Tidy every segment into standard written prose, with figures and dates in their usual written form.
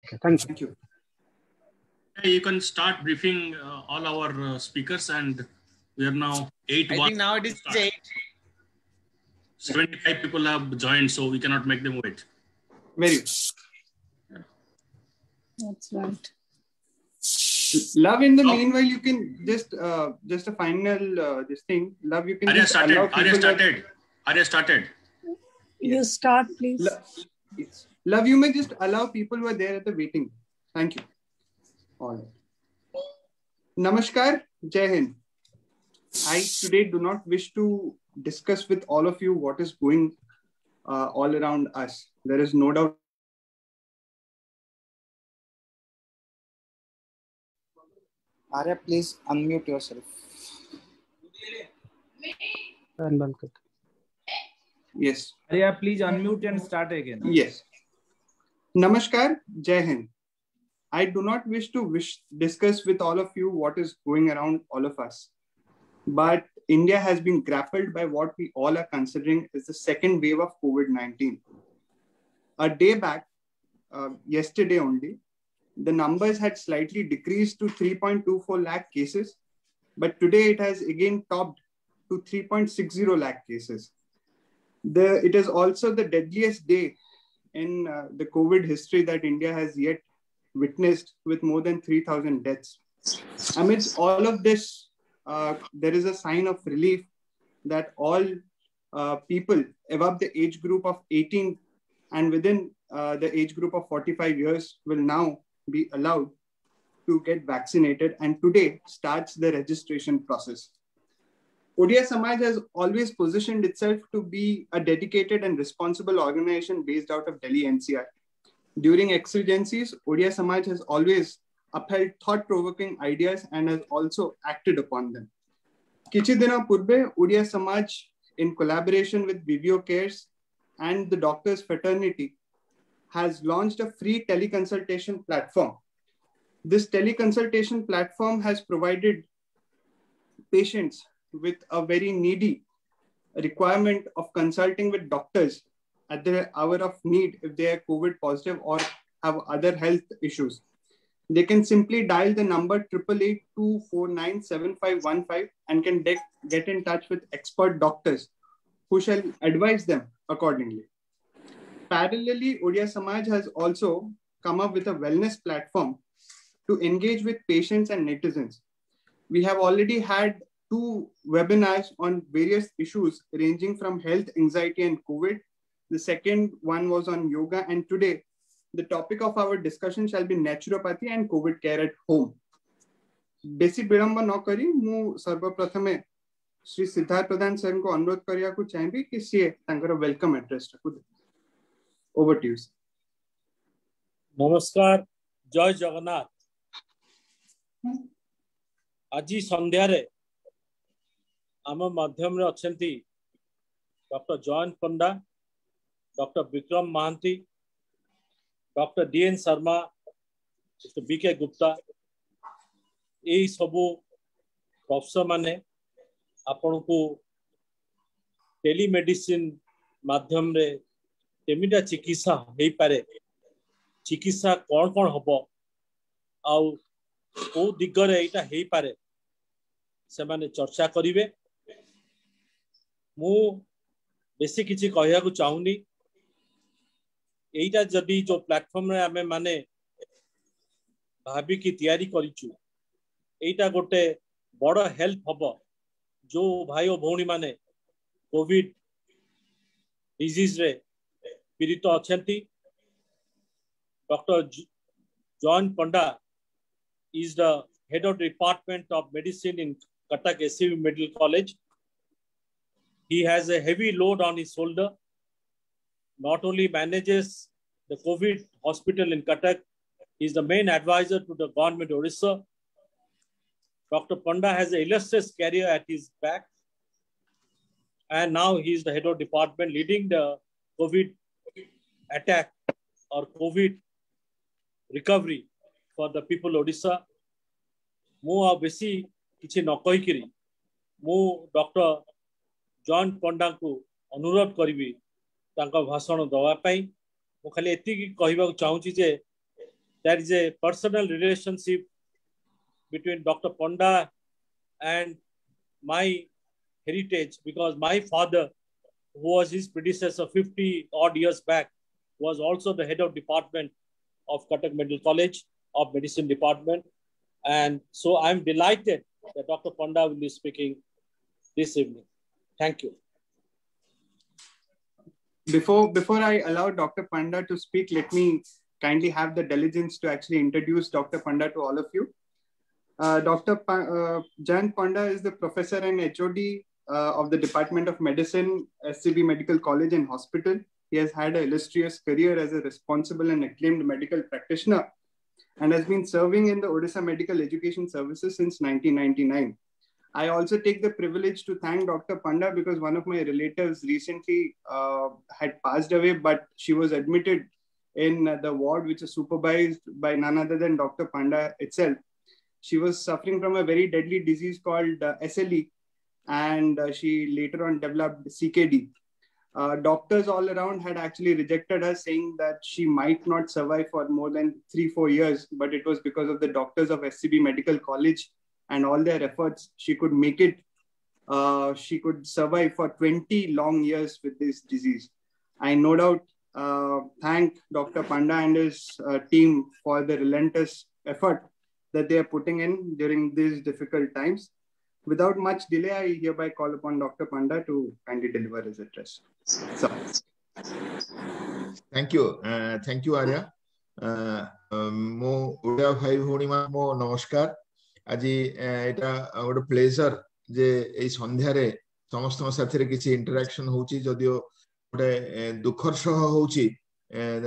Okay, thank you. Thank you. You can start briefing all our speakers, and we are now 8. I think now it is 8. 75 people have joined, so we cannot make them wait. Very good. That's right. Love, in the meanwhile, you can just a final this thing. Love, you can Arya just started. allow Arya people started. Arya started. You start, please. Yes. Love, you may just allow people who are there at the waiting. Thank you. All right. Namaskar, Jai Hind. I today do not wish to discuss with all of you what is going all around us. There is no doubt. Arya, please unmute yourself. Yes. Arya, please unmute and start again. Yes. Namaskar, Jai Hind. I do not wish to discuss with all of you what is going around all of us. But India has been grappled by what we all are considering as the second wave of COVID-19. A day back, yesterday only, the numbers had slightly decreased to 3.24 lakh cases, but today it has again topped to 3.60 lakh cases. It is also the deadliest day in the COVID history that India has yet witnessed, with more than 3,000 deaths. Amidst all of this, there is a sign of relief that all people above the age group of 18 and within the age group of 45 years will now be allowed to get vaccinated, and today starts the registration process. Odia Samaj has always positioned itself to be a dedicated and responsible organization based out of Delhi NCR. During exigencies, Odia Samaj has always upheld thought-provoking ideas and has also acted upon them. Kichi dina purbe, Odia Samaj, in collaboration with Vivio Cares and the Doctors Fraternity, has launched a free teleconsultation platform. This teleconsultation platform has provided patients with a very needy requirement of consulting with doctors at the hour of need if they are COVID positive or have other health issues. They can simply dial the number 888-249-7515 and can get in touch with expert doctors who shall advise them accordingly. Parallelly, Odia Samaj has also come up with a wellness platform to engage with patients and netizens. We have already had 2 webinars on various issues ranging from health, anxiety, and COVID. The second one was on yoga, and today the topic of our discussion shall be naturopathy and COVID care at home. Besi bilamba न करी मु सर्वप्रथमे Shri Siddharth Pradhan sir को अनुरोध करिया को चाहिए कि सी तांकर वेलकम एड्रेस को ओवर टू यू। नमस्कार, जय जगन्नाथ। आज संध्यार आम माध्यम अच्छा doctor Jayant Panda, doctor Vikram Mohanty, doctor DN Sharma, mister BK Gupta, यही सबू प्रोफेसर माने आपण को टेलीमेडिसिन माध्यम रे केमिटा चिकित्सा हो पारे, चिकित्सा कौन कौन हम आउ को दिगरे एटा हो पारे से माने चर्चा करिवे। मु बेसी किछि कहया को चाहूनी। एटा जदि जो प्लेटफॉर्म रे आमे माने भाबी की तैयारी करिचु, एटा गोटे बड़ हेल्प हबो जो भाई और भौणी माने कोविड डिजीज रे पीड़ित अछंती। Doctor John Panda is the head of the department of medicine in Cuttack SCV Medical College. He has a heavy load on his shoulder. Not only manages the COVID hospital in Cuttack, he is the main advisor to the government of Orissa. Dr. Panda has an illustrious career at his back, and now he is the head of department leading the COVID attack or COVID recovery for the people of Odisha. मु आ बेसी किछि न कहि करी मु doctor John पंडा को अनुरोध करिवि तांका भाषण दवा पई। मु खाली एति कहबा चाहूची जे there is a personal relationship between Dr. Panda and my heritage, because my father, who was his predecessor 50 odd years back, was also the head of department of Cuttack Medical College of Medicine Department. And so I'm delighted that Dr. Panda will be speaking this evening. Thank you. Before I allow Dr. Panda to speak, let me kindly have the diligence to actually introduce Dr. Panda to all of you. Dr. Jayant Panda is the professor and HOD of the Department of Medicine, SCB Medical College and Hospital. He has had an illustrious career as a responsible and acclaimed medical practitioner and has been serving in the Odisha Medical Education Services since 1999. I also take the privilege to thank Dr. Panda because one of my relatives recently had passed away, but she was admitted in the ward which is supervised by none other than Dr. Panda itself. She was suffering from a very deadly disease called SLE, and she later on developed CKD. Doctors all around had actually rejected her, saying that she might not survive for more than 3-4 years, but it was because of the doctors of SCB Medical College and all their efforts, she could make it. She could survive for 20 long years with this disease. I no doubt thank Dr. Panda and his team for the relentless effort that they are putting in during these difficult times. Without much delay, I hereby call upon Dr. Panda to kindly deliver his address. So. Thank you, Arya. Mo Odia bhai bhoni man mo namaskar. Aji eta gote pleasure je ei sandhya re samastang sathire kichi interaction hochi jodio gote dukhar saha hochi.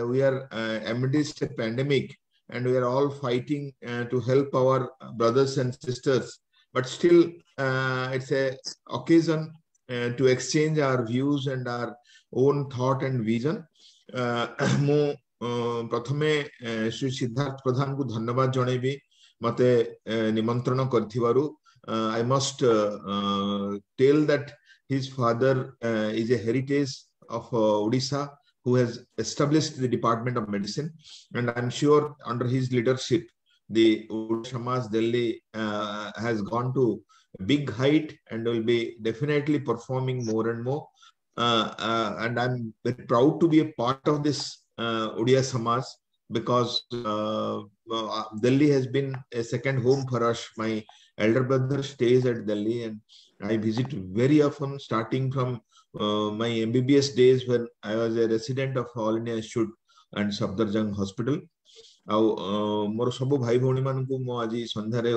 We are amidst a pandemic and we are all fighting to help our brothers and sisters. But still, it's a occasion to exchange our views and our own thought and vision. Mo prathame Shri Siddharth Pradhan ku dhanyabad janaibi mate nimantrana karthibaru. I must tell that his father is a heritage of Odisha, who has established the Department of Medicine, and I'm sure under his leadership the Odisha Samaj Delhi has gone to a big height and will be definitely performing more and more. And I'm very proud to be a part of this Odia Samaj because Delhi has been a second home for us. My elder brother stays at Delhi and I visit very often, starting from my MBBS days when I was a resident of All India Institute and Safdarjung Hospital. मोर सब भाई भौणी मानकु मो आजि संध्यारे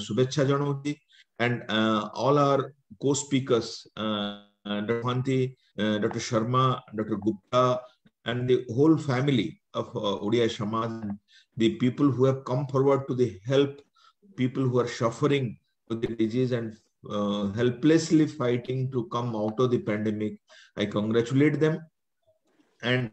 शुभेच्छा जणाउछि and all our co-speakers, Dr. Bhanti, Dr. Sharma, Dr. Gupta, and the whole family of Odia Samaj, the people who have come forward to the help people who are suffering with the disease and helplessly fighting to come out of the pandemic. I congratulate them, and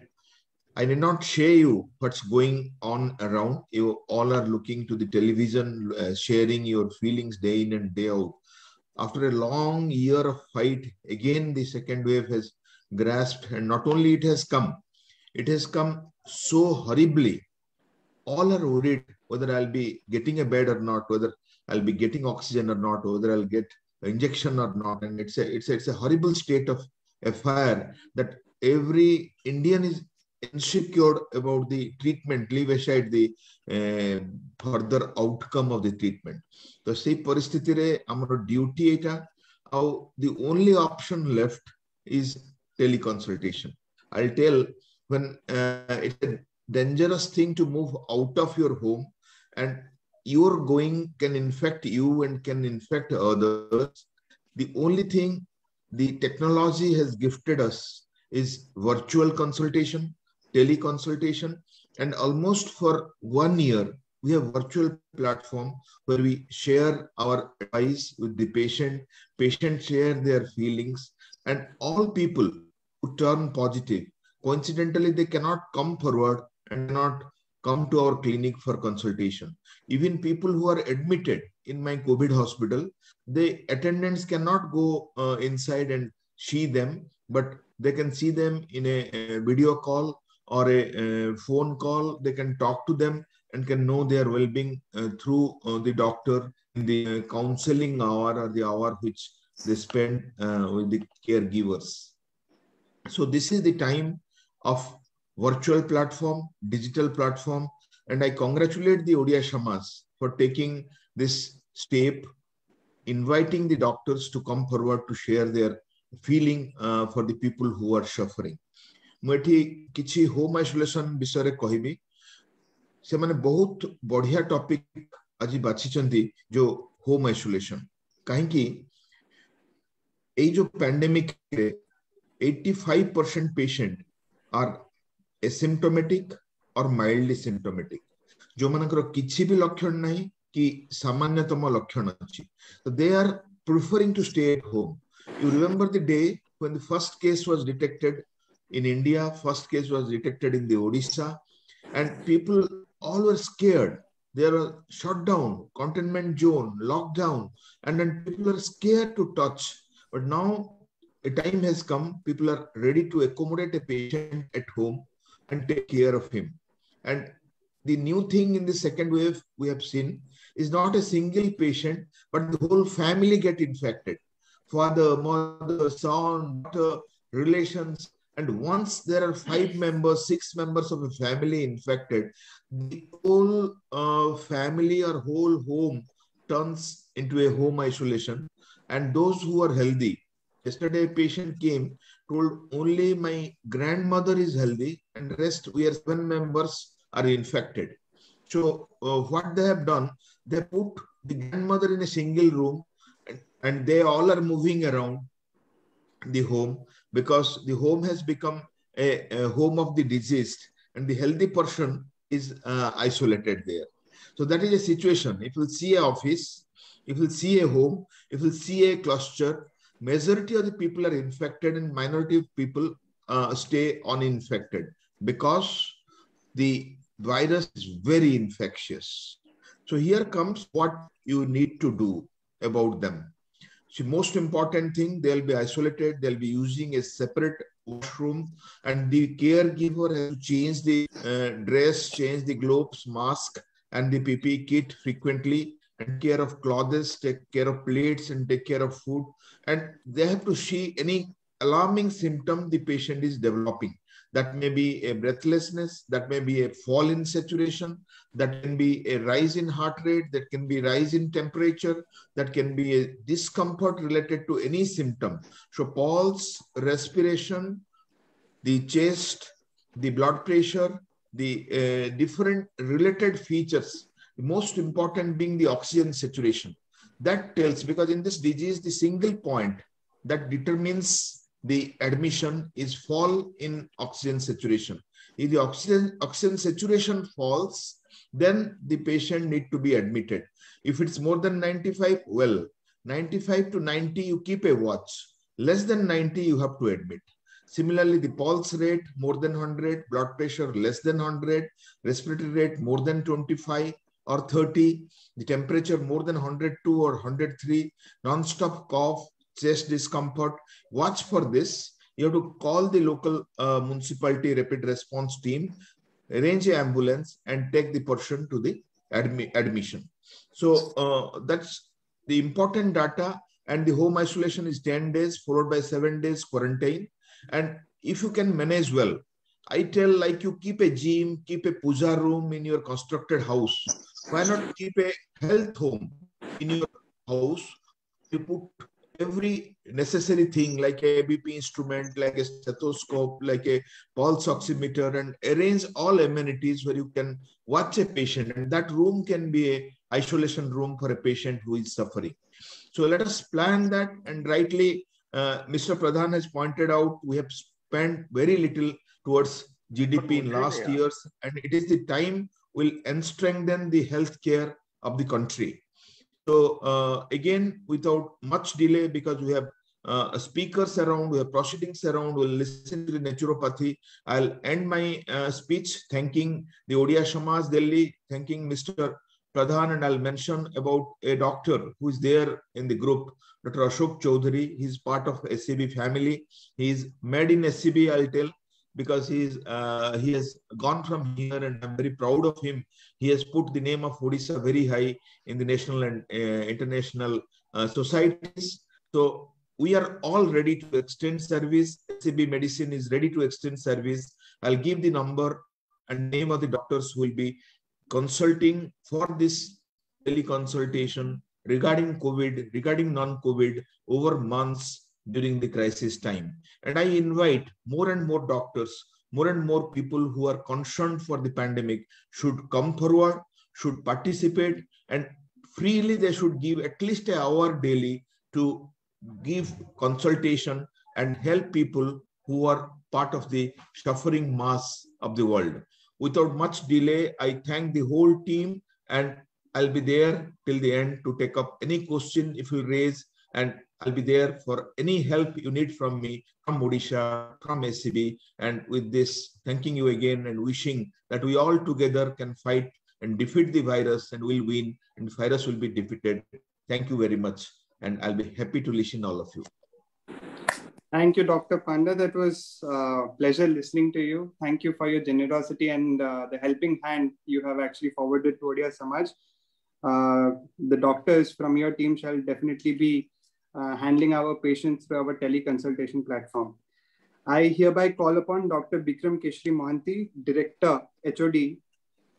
I did not share you what's going on around. You all are looking to the television, sharing your feelings day in and day out. After a long year of fight, again the second wave has grasped, and not only it has come so horribly. All are worried whether I'll be getting a bed or not, whether I'll be getting oxygen or not, whether I'll get injection or not. And it's a horrible state of affair that every Indian is insecure about the treatment, leave aside the further outcome of the treatment. So, say paristhiti re amar duty eta, how the only option left is teleconsultation. I'll tell, when it's a dangerous thing to move out of your home and your going can infect you and can infect others. The only thing the technology has gifted us is virtual consultation, teleconsultation, and almost for 1 year, we have virtual platform where we share our advice with the patient, patients share their feelings, and all people who turn positive, coincidentally, they cannot come forward and cannot come to our clinic for consultation. Even people who are admitted in my COVID hospital, the attendants cannot go inside and see them, but they can see them in a video call or a phone call. They can talk to them and can know their well-being through the doctor in the counseling hour or the hour which they spend with the caregivers. So this is the time of virtual platform, digital platform, and I congratulate the Odia Samaj for taking this step, inviting the doctors to come forward to share their feeling for the people who are suffering. मुझे किसी home isolation विषय रे कहबी से माने बहुत बढ़िया topic आज बाछिचंती जो होम आइसोलेशन काहे कि ए जो पैंडेमिक रे 85% पेशेंट आर एसिम्प्टोमेटिक और माइल्डली सिम्प्टोमेटिक जो मानकर किसी भी लक्षण नहीं कि सामान्यतम लक्षण अछि so they are preferring to stay at home. You remember the day when the first case was detected in India, first case was detected in the Odisha, and people all were scared. They were shut down, containment zone, lockdown, and then people are scared to touch. But now a time has come, people are ready to accommodate a patient at home and take care of him. And the new thing in the second wave we have seen is not a single patient, but the whole family get infected. Father, mother, son, daughter, relations. And once there are 5 members, 6 members of a family infected, the whole family or whole home turns into a home isolation. And those who are healthy, yesterday a patient came, told only my grandmother is healthy and rest we are 7 members are infected. So what they have done, they put the grandmother in a single room and they all are moving around the home because the home has become a home of the diseased and the healthy person is isolated there. So that is a situation. If you see an office, if you see a home, if you see a cluster, majority of the people are infected and minority of people stay uninfected because the virus is very infectious. So here comes what you need to do about them. So most important thing, they'll be isolated, they'll be using a separate washroom and the caregiver has to change the dress, change the gloves, mask and the PPE kit frequently and care of clothes, take care of plates and take care of food. And they have to see any alarming symptom the patient is developing. That may be a breathlessness, that may be a fall in saturation, that can be a rise in heart rate, that can be rise in temperature, that can be a discomfort related to any symptom. So pulse, respiration, the chest, the blood pressure, the different related features, the most important being the oxygen saturation. That tells, because in this disease, the single point that determines the admission is fall in oxygen saturation. If the oxygen saturation falls, then the patient need to be admitted. If it's more than 95, well, 95 to 90, you keep a watch. Less than 90, you have to admit. Similarly, the pulse rate more than 100, blood pressure less than 100, respiratory rate more than 25 or 30, the temperature more than 102 or 103, non-stop cough, chest discomfort. Watch for this. You have to call the local municipality rapid response team, arrange an ambulance and take the person to the admission. So that's the important data. And the home isolation is 10 days followed by 7 days quarantine. And if you can manage well, I tell like you keep a gym, keep a puja room in your constructed house. Why not keep a health home in your house? You put every necessary thing like a ABP instrument, like a stethoscope, like a pulse oximeter, and arrange all amenities where you can watch a patient. And that room can be an isolation room for a patient who is suffering. So let us plan that. And rightly, Mr. Pradhan has pointed out, we have spent very little towards GDP in last years. And it is the time will strengthen the healthcare of the country. So again, without much delay, because we have speakers around, we have proceedings around, we'll listen to the naturopathy. I'll end my speech thanking the Odia Samaj Delhi, thanking Mr. Pradhan, and I'll mention about a doctor who is there in the group, Dr. Ashok Chaudhary. He's part of SCB family. He's made in SCB, I'll tell. because he has gone from here, and I'm very proud of him. He has put the name of Odisha very high in the national and international societies. So we are all ready to extend service. SCB Medicine is ready to extend service. I'll give the number and name of the doctors who will be consulting for this teleconsultation regarding COVID, regarding non-COVID over months during the crisis time. And I invite more and more doctors, more and more people who are concerned for the pandemic should come forward, should participate, and freely they should give at least an hour daily to give consultation and help people who are part of the suffering mass of the world. Without much delay, I thank the whole team, and I'll be there till the end to take up any question if you raise, and I'll be there for any help you need from me, from Odisha, from SCB. And with this, thanking you again and wishing that we all together can fight and defeat the virus, and will win, and the virus will be defeated. Thank you very much, and I'll be happy to listen to all of you. Thank you, Dr. Panda. That was a pleasure listening to you. Thank you for your generosity and the helping hand you have actually forwarded to Odia Samaj. The doctors from your team shall definitely be handling our patients through our teleconsultation platform. I hereby call upon Dr. Bikram Keshri Mohanty, Director, HOD,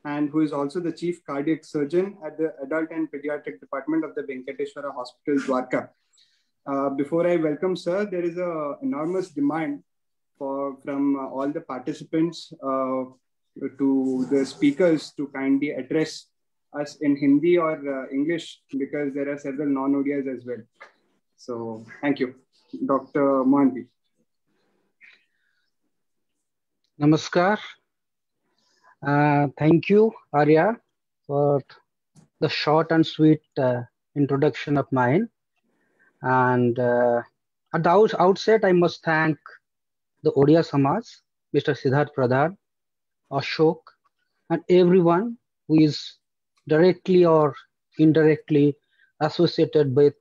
and who is also the Chief Cardiac Surgeon at the Adult and Pediatric Department of the Venkateshwara Hospital, Dwarka. Before I welcome sir, there is an enormous demand from all the participants to the speakers to kindly address us in Hindi or English, because there are several non-Odias as well. So thank you, Dr. Mohanty. Namaskar. Thank you, Arya, for the short and sweet introduction of mine. And at the outset, I must thank the Odia Samaj, Mr. Siddharth Pradhan, Ashok, and everyone who is directly or indirectly associated with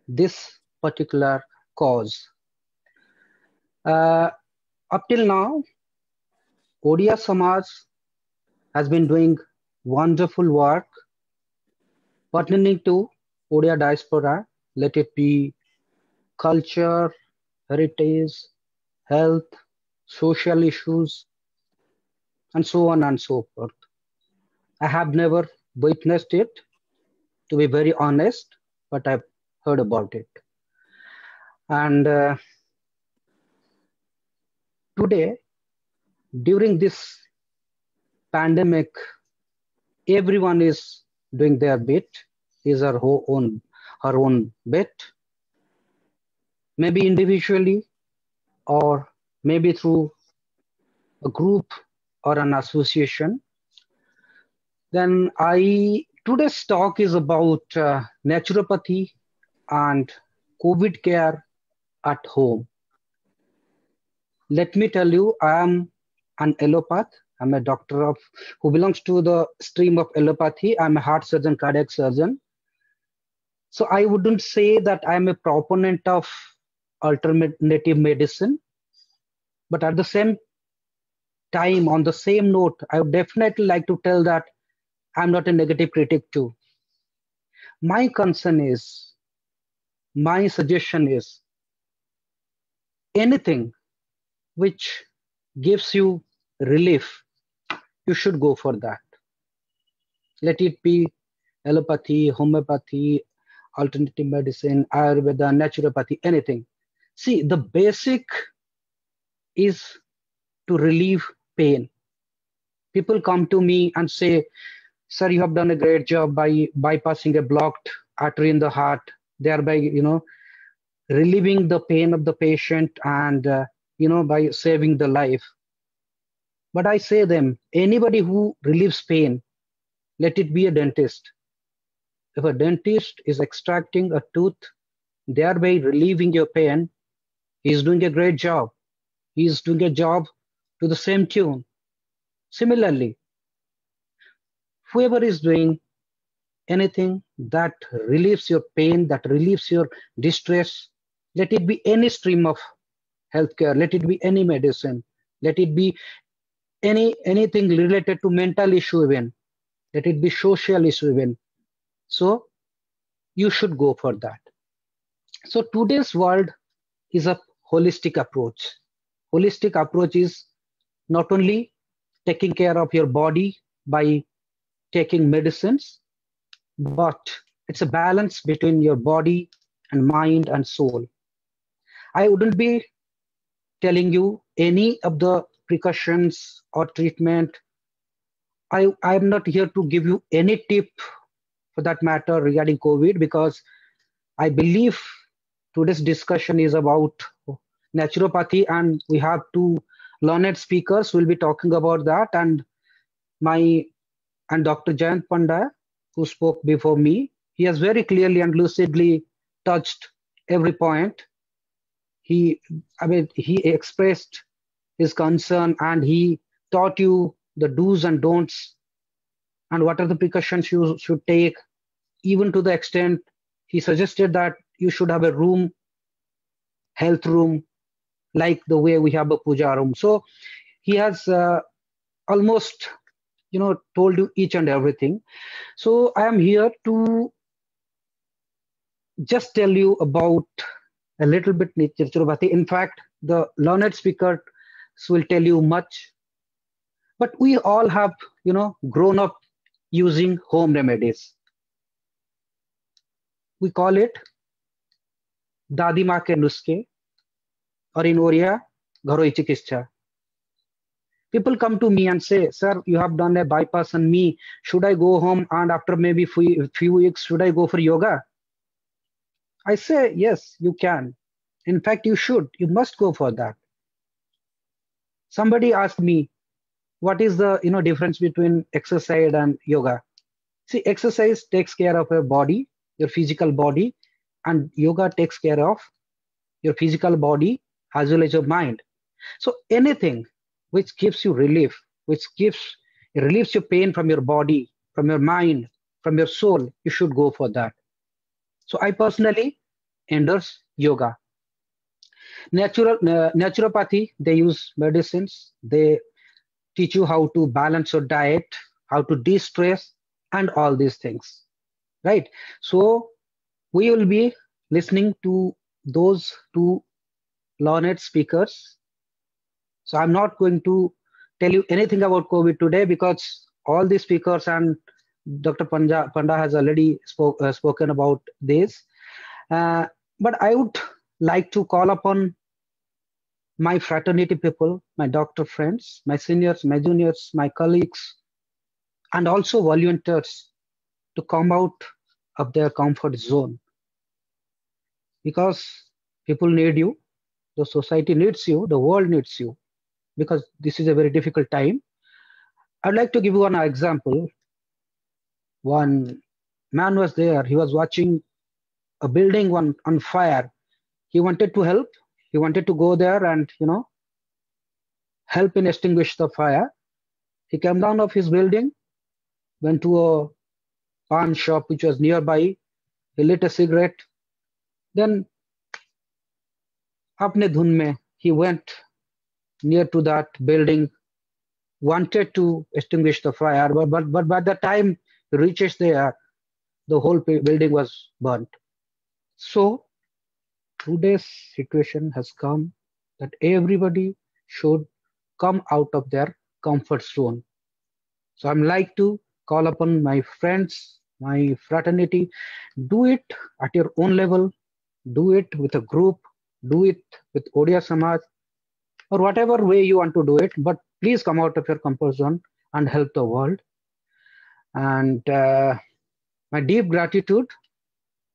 this particular cause. Up till now, Odia Samaj has been doing wonderful work pertaining to Odia diaspora, let it be culture, heritage, health, social issues, and so on and so forth. I have never witnessed it, to be very honest, but I've heard about it. And today, during this pandemic, everyone is doing their bit, her own bit, maybe individually or maybe through a group or an association. Then today's talk is about naturopathy and COVID care at home. Let me tell you, I am an allopath. I'm a doctor who belongs to the stream of allopathy. I'm a heart surgeon, cardiac surgeon. So I wouldn't say that I'm a proponent of alternative medicine, but at the same time, on the same note, I would definitely like to tell that I'm not a negative critic too. My concern is, my suggestion is, anything which gives you relief, you should go for that. Let it be allopathy, homeopathy, alternative medicine, Ayurveda, naturopathy, anything. See, the basic is to relieve pain. People come to me and say, sir, you have done a great job by bypassing a blocked artery in the heart, thereby, relieving the pain of the patient and, by saving the life. But I say them, anybody who relieves pain, let it be a dentist. If a dentist is extracting a tooth, thereby relieving your pain, he's doing a great job. He's doing a job to the same tune. Similarly, whoever is doing anything that relieves your pain, that relieves your distress, let it be any stream of healthcare, let it be any medicine, let it be anything related to mental issue even, let it be social issue even. So you should go for that. So today's world is a holistic approach. Holistic approach is not only taking care of your body by taking medicines, but it's a balance between your body and mind and soul. I wouldn't be telling you any of the precautions or treatment. I'm not here to give you any tip for that matter regarding COVID, because I believe today's discussion is about naturopathy, and we have two learned speakers who will be talking about that, and Dr. Jayant Panda, who spoke before me. He has very clearly and lucidly touched every point. He expressed his concern, and he taught you the do's and don'ts and what are the precautions you should take, even to the extent he suggested that you should have a room, health room, like the way we have a puja room. So he has almost, told you each and everything. So I am here to just tell you about a little bit naturopathy. In fact, the learned speakers will tell you much, but we all have, grown up using home remedies. We call it Dadi Ma ke nuske, or in Oriya, Gharoi Chikitsa. People come to me and say, sir, you have done a bypass on me. Should I go home and after maybe few weeks, should I go for yoga? I say, yes, you can. In fact, you should. You must go for that. Somebody asked me, what is the difference between exercise and yoga? See, exercise takes care of your body, your physical body, and yoga takes care of your physical body as well as your mind. So anything which gives you relief, relieves your pain from your body, from your mind, from your soul, you should go for that. So I personally endorse yoga. Naturopathy, they use medicines. They teach you how to balance your diet, how to de-stress, and all these things, right? So we will be listening to those two learned speakers. So I'm not going to tell you anything about COVID today, because all the speakers and Dr. Panda has already spoken about this. But I would like to call upon my fraternity people, my doctor friends, my seniors, my juniors, my colleagues, and also volunteers to come out of their comfort zone. Because people need you, the society needs you, the world needs you, because this is a very difficult time. I'd like to give you an example. One man was there, he was watching a building on fire. He wanted to help. He wanted to go there and, help in extinguish the fire. He came down of his building, went to a pawn shop which was nearby. He lit a cigarette. Then, apne dhun mein, he went near to that building, wanted to extinguish the fire, but by the time he reaches there, the whole building was burnt. So today's situation has come that everybody should come out of their comfort zone. So I'm like to call upon my friends, my fraternity, do it at your own level, do it with a group, do it with Odia Samaj, or whatever way you want to do it, but please come out of your comfort zone and help the world. And my deep gratitude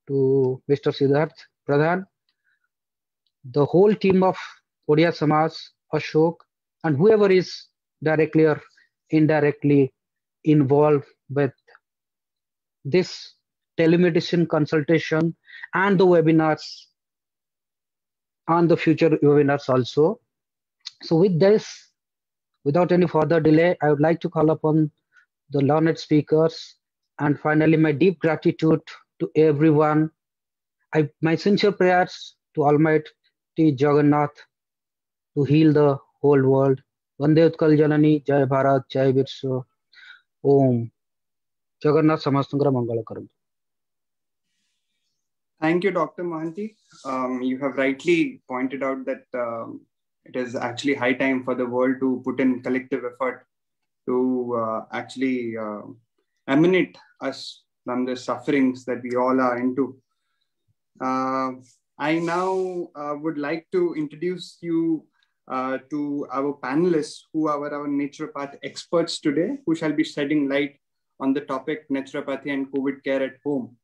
to Mr. Siddharth Pradhan, the whole team of Odia Samaj, Ashok, and whoever is directly or indirectly involved with this telemedicine consultation and the webinars and the future webinars also. So with this, without any further delay, I would like to call upon the learned speakers, and finally my deep gratitude to everyone. My sincere prayers to Almighty Jagannath to heal the whole world वंदे उत्कल जननी, जय भारत, जय विश्व। ओम जगन्नाथ समस्त मंगल करंतु। Thank you, Dr. Mohanty. You have rightly pointed out that it is actually high time for the world to put in collective effort to actually emanate us from the sufferings that we all are into. I now would like to introduce you to our panelists who are our naturopath experts today, who shall be shedding light on the topic naturopathy and COVID care at home.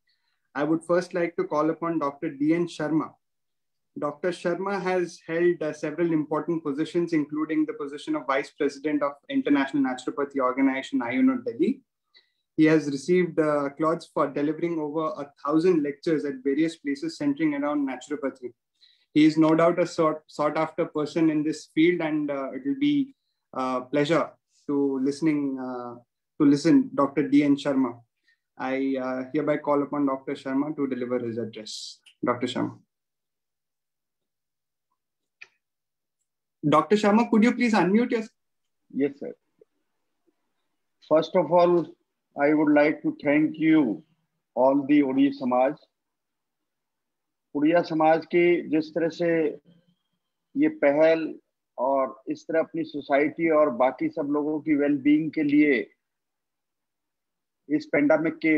I would first like to call upon Dr. D.N. Sharma. Dr. Sharma has held several important positions, including the position of Vice President of International Naturopathy Organization, IUNO Delhi. He has received cloths for delivering over 1,000 lectures at various places centering around naturopathy. He is no doubt a sought after person in this field, and it will be a pleasure to listen Dr. D.N. Sharma. I hereby call upon Dr. Sharma to deliver his address. Dr. Sharma. Dr. Sharma, could you please unmute yourself? Yes, sir. First of all, I would like to thank you, all the Odiya Samaj. Odia समाज की जिस तरह से ये पहल और इस तरह अपनी सोसाइटी और बाकी सब लोगों की वेलबींग के लिए इस पेंडेमिक के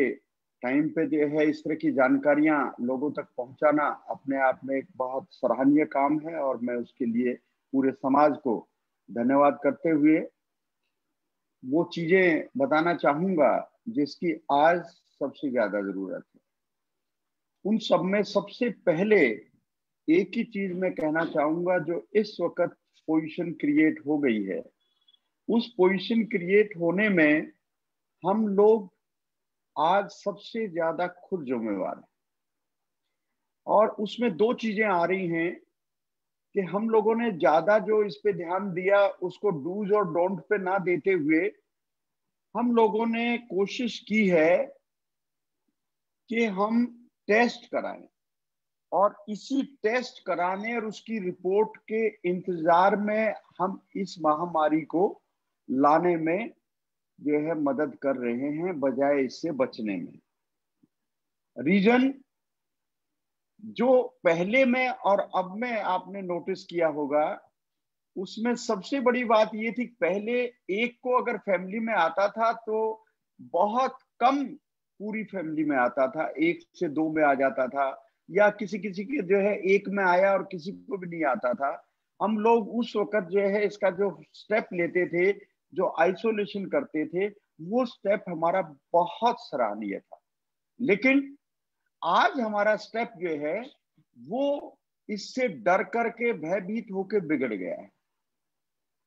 टाइम पे जो है इस तरह की जानकारियां लोगों तक पहुंचाना अपने आप में एक बहुत सराहनीय काम है, और मैं उसके लिए पूरे समाज को धन्यवाद करते हुए वो चीजें बताना चाहूंगा जिसकी आज सबसे ज्यादा जरूरत है। उन सब में सबसे पहले एक ही चीज मैं कहना चाहूंगा, जो इस वक्त पोजीशन क्रिएट हो गई है, उस पोजीशन क्रिएट होने में हम लोग आज सबसे ज्यादा खुद जिम्मेवार हैं। और उसमें दो चीजें आ रही हैं कि हम लोगों ने ज्यादा जो इस पे ध्यान दिया उसको डूज और डोंट पे ना देते हुए हम लोगों ने कोशिश की है कि हम टेस्ट कराएं, और इसी टेस्ट कराने और उसकी रिपोर्ट के इंतजार में हम इस महामारी को लाने में जो है मदद कर रहे हैं बजाय इससे बचने में। रीजन जो पहले में और अब में आपने नोटिस किया होगा, उसमें सबसे बड़ी बात ये थी, पहले एक को अगर फैमिली में आता था तो बहुत कम पूरी फैमिली में आता था, 1 से 2 में आ जाता था, या किसी किसी के जो है 1 में आया और किसी को भी नहीं आता था। हम लोग उस वक्त जो है इसका जो स्टेप लेते थे, जो आइसोलेशन करते थे, वो स्टेप हमारा बहुत सराहनीय था। लेकिन आज हमारा स्टेप जो है वो इससे डर करके भयभीत होकर बिगड़ गया है।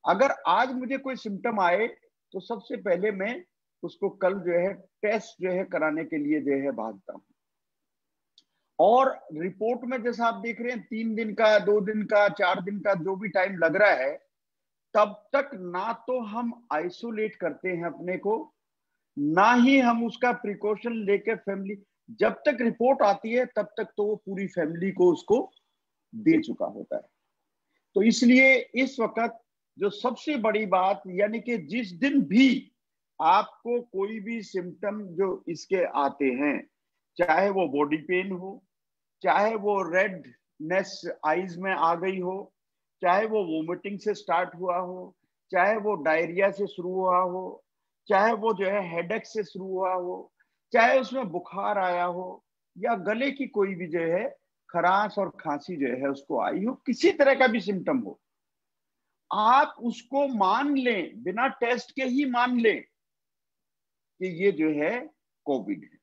अगर आज मुझे कोई सिम्टम आए तो सबसे पहले मैं उसको कल जो है टेस्ट जो है कराने के लिए जो है भागता हूं। और रिपोर्ट में जैसा आप देख रहे हैं 3 दिन का, 2 दिन का, 4 दिन का जो भी टाइम लग रहा है, तब तक ना तो हम आइसोलेट करते हैं अपने को, ना ही हम उसका प्रिकॉशन लेकर फैमिली, जब तक रिपोर्ट आती है तब तक तो वो पूरी फैमिली को उसको दे चुका होता है। तो इसलिए इस वक्त जो सबसे बड़ी बात, यानी कि जिस दिन भी आपको कोई भी सिम्टम जो इसके आते हैं, चाहे वो बॉडी पेन हो, चाहे वो रेडनेस आईज में आ गई हो, चाहे वो वोमिटिंग से स्टार्ट हुआ हो, चाहे वो डायरिया से शुरू हुआ हो, चाहे वो जो है हेडेक से शुरू हुआ हो, चाहे उसमें बुखार आया हो, या गले की कोई भी जो है खराश और खांसी जो है उसको आई हो, किसी तरह का भी सिम्टम हो, आप उसको मान लें, बिना टेस्ट के ही मान लें कि ये जो है कोविड है।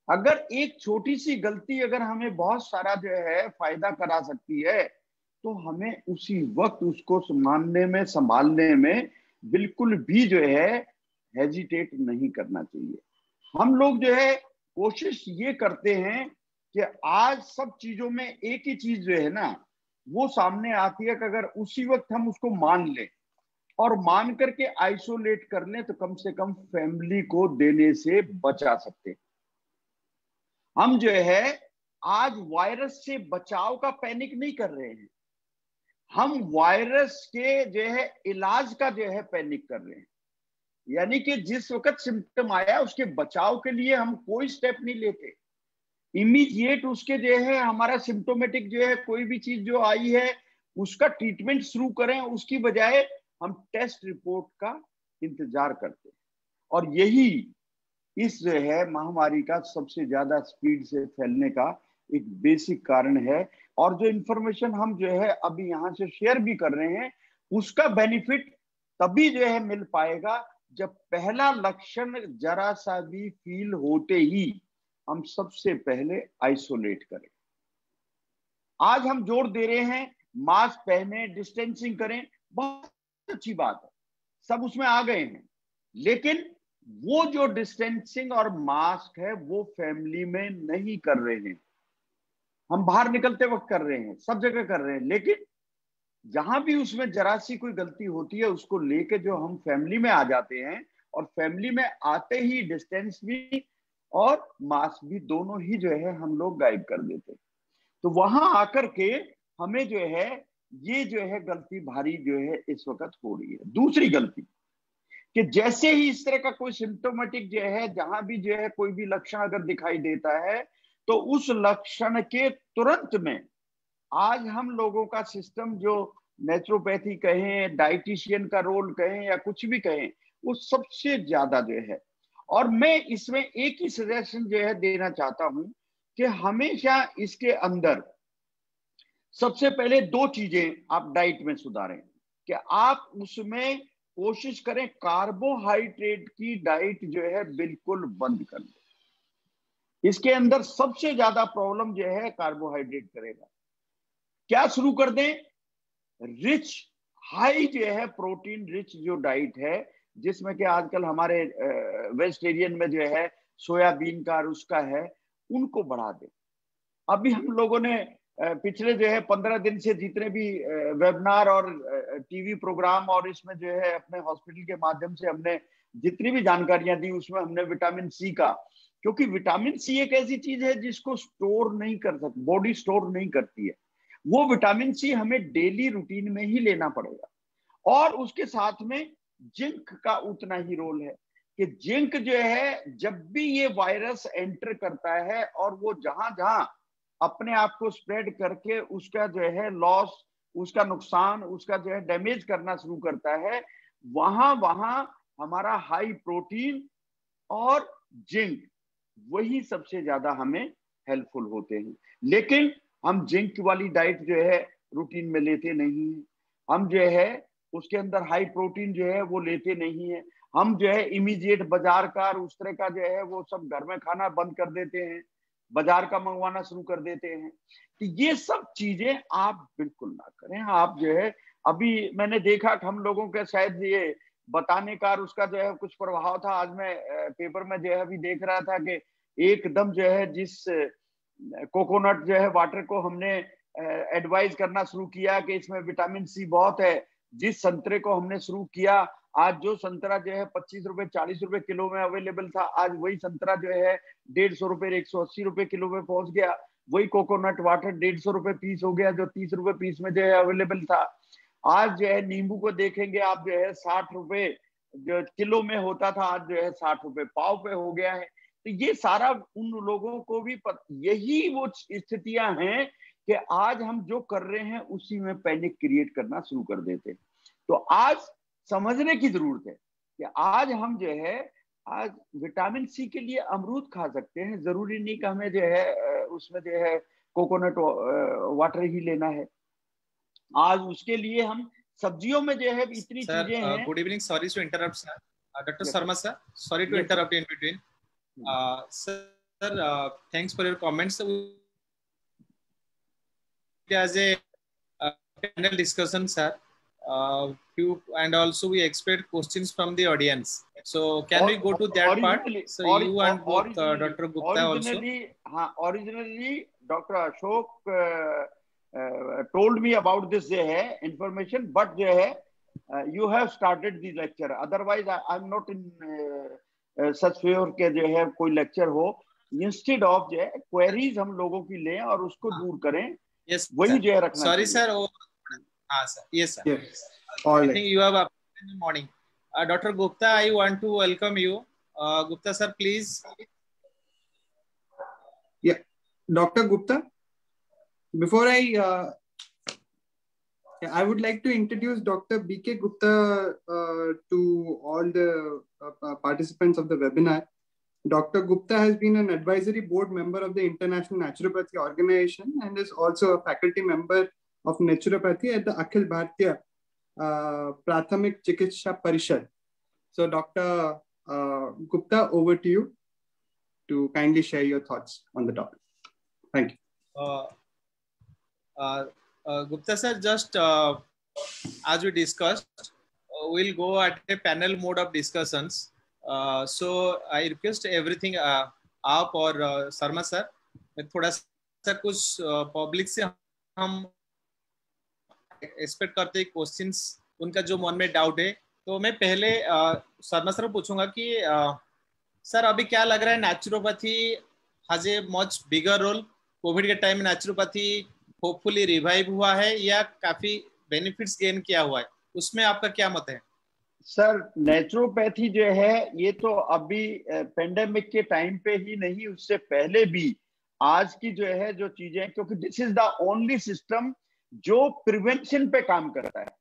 अगर एक छोटी सी गलती अगर हमें बहुत सारा जो है फायदा करा सकती है, तो हमें उसी वक्त उसको मानने में, संभालने में बिल्कुल भी जो है हेजिटेट नहीं करना चाहिए। हम लोग जो है कोशिश ये करते हैं कि आज सब चीजों में एक ही चीज जो है ना वो सामने आती है कि अगर उसी वक्त हम उसको मान लें और मान करके आइसोलेट कर लें तो कम से कम फैमिली को देने से बचा सकते हैं। हम जो है आज वायरस से बचाव का पैनिक नहीं कर रहे हैं, हम वायरस के जो है इलाज का जो है पैनिक कर रहे हैं। यानी कि जिस वक्त सिम्टम आया उसके बचाव के लिए हम कोई स्टेप नहीं लेते, इमीडिएट उसके जो है हमारा सिम्टोमेटिक जो है कोई भी चीज जो आई है उसका ट्रीटमेंट शुरू करें, उसकी बजाय हम टेस्ट रिपोर्ट का इंतजार करते हैं। और यही इस जो है महामारी का सबसे ज्यादा स्पीड से फैलने का एक बेसिक कारण है। और जो इंफॉर्मेशन हम जो है अभी यहाँ से शेयर भी कर रहे हैं उसका बेनिफिट तभी जो है मिल पाएगा जब पहला लक्षण जरा सा भी फील होते ही हम सबसे पहले आइसोलेट करें। आज हम जोर दे रहे हैं मास्क पहने, डिस्टेंसिंग करें, बहुत अच्छी बात है, सब उसमें आ गए हैं, लेकिन वो जो डिस्टेंसिंग और मास्क है वो फैमिली में नहीं कर रहे हैं। हम बाहर निकलते वक्त कर रहे हैं, सब जगह कर रहे हैं, लेकिन जहां भी उसमें जरा सी कोई गलती होती है उसको लेके जो हम फैमिली में आ जाते हैं, और फैमिली में आते ही डिस्टेंस भी और मास्क भी दोनों ही जो है हम लोग गायब कर देते हैं। तो वहां आकर के हमें जो है ये जो है गलती भारी जो है इस वक्त हो रही है। दूसरी गलती कि जैसे ही इस तरह का कोई सिम्टोमेटिक जो है, जहां भी जो है कोई भी लक्षण अगर दिखाई देता है तो उस लक्षण के तुरंत में आज हम लोगों का सिस्टम जो नेचुरोपैथी कहें, डाइटिशियन का रोल कहें या कुछ भी कहें, वो सबसे ज्यादा जो है। और मैं इसमें एक ही सजेशन जो है देना चाहता हूं कि हमेशा इसके अंदर सबसे पहले दो चीजें आप डाइट में सुधारें कि आप उसमें कोशिश करें कार्बोहाइड्रेट की डाइट जो है बिल्कुल बंद कर दें। इसके अंदर सबसे ज्यादा प्रॉब्लम जो है कार्बोहाइड्रेट करेगा। क्या शुरू कर दें? रिच हाई जो है प्रोटीन रिच जो डाइट है, जिसमें कि आजकल हमारे वेजिटेरियन में जो है सोयाबीन का और उसका है, उनको बढ़ा दें। अभी हम लोगों ने पिछले जो है 15 दिन से जितने भी वेबिनार और टीवी प्रोग्राम और इसमें जो है अपने हॉस्पिटल के माध्यम से हमने जितनी भी जानकारियां दी उसमें हमने विटामिन सी का, क्योंकि विटामिन सी एक ऐसी चीज है जिसको स्टोर नहीं कर सकती, बॉडी स्टोर नहीं करती है, वो विटामिन सी हमें डेली रूटीन में ही लेना पड़ेगा। और उसके साथ में जिंक का उतना ही रोल है कि जिंक जो है जब भी ये वायरस एंटर करता है और वो जहां जहां अपने आप को स्प्रेड करके उसका जो है लॉस, उसका नुकसान, उसका जो है डैमेज करना शुरू करता है, वहां वहां हमारा हाई प्रोटीन और जिंक वही सबसे ज्यादा हमें हेल्पफुल होते हैं। लेकिन हम जिंक वाली डाइट जो है रूटीन में लेते नहीं है, हम जो है उसके अंदर हाई प्रोटीन जो है वो लेते नहीं है, हम जो है इमीडिएट बाजार का और उस तरह का जो है वो सब घर में खाना बंद कर देते हैं, बाजार का मंगवाना शुरू कर देते हैं। तो ये सब चीजें आप बिल्कुल ना करें। आप जो है अभी मैंने देखा कि हम लोगों के शायद ये बताने का और उसका जो है कुछ प्रभाव था। आज मैं पेपर में जो है अभी देख रहा था कि एकदम जो है जिस कोकोनट जो है वाटर को हमने एडवाइज करना शुरू किया कि इसमें विटामिन सी बहुत है, जिस संतरे को हमने शुरू किया, आज जो संतरा जो है 25 रुपए 40 रुपए किलो में अवेलेबल था, आज वही संतरा जो है 150 रुपए 180 रुपए किलो में पहुंच गया। वही कोकोनट वाटर 150 रुपए पीस हो गया जो 30 रुपए पीस में जो है अवेलेबल था। आज जो है नींबू को देखेंगे आप जो है 60 रुपए जो किलो में होता था, आज जो है 60 रुपए पाव पे हो गया है। तो ये सारा उन लोगों को भी यही वो स्थितियां हैं कि आज हम जो कर रहे हैं उसी में पैनिक क्रिएट करना शुरू कर देते हैं। तो आज समझने की जरूरत है कि आज हम जो है आज विटामिन सी के लिए अमरूद खा सकते हैं, जरूरी नहीं कि हमें जो है उसमें जो है कोकोनट वाटर ही लेना है। आज उसके लिए हम सब्जियों में जो है इतनी चीजें हैं। Good evening, sorry to interrupt sir, doctor Sharma sir, sorry to interrupt in between sir, thanks for your comments. As a panel discussion, sir, and also we expect questions from the audience. So can we go to that part? So you and both Dr. Gupta also. Originally Dr. Ashok told me about this information, but you have started the lecture. Otherwise I'm not in such favour के जो है कोई lecture हो। Instead of जो है queries हम लोगों की लें और उसको दूर करें। yes, वही जो है रखना। Sorry sir, sir. Yes, sir. Yes. All I right. think you have appeared in the morning. Dr. Gupta, I want to welcome you. Gupta sir, please. Yeah, Dr. Gupta. Before I would like to introduce Dr. B.K. Gupta to all the participants of the webinar. Dr. Gupta has been an advisory board member of the International Naturopathy Organization and is also a faculty member of naturopathy at the Akhil Bharatiya Prathamik Chikitsha Parishad. So Dr. Gupta, over to you to kindly share your thoughts on the topic. Thank you. Gupta sir, just as we discussed, we'll go at a panel mode of discussions. So I request everything आप और Sharma sir थोड़ा सा कुछ public से हम expect करते हैं questions, उनका जो मन में डाउट है. तो मैं पहले शर्मा सर पूछूंगा कि सर अभी क्या लग रहा है, naturopathy has a much bigger role. Covid के टाइम में नेचुरोपैथी होपफुली रिवाइव हुआ है या काफी बेनिफिट्स गेन किया हुआ है, उसमें आपका क्या मत है? सर नेचुरोपैथी जो है ये तो अभी पेंडेमिक के टाइम पे ही नहीं, उससे पहले भी आज की जो है जो चीजें, क्योंकि this is the only system जो प्रिवेंशन पे काम करता है.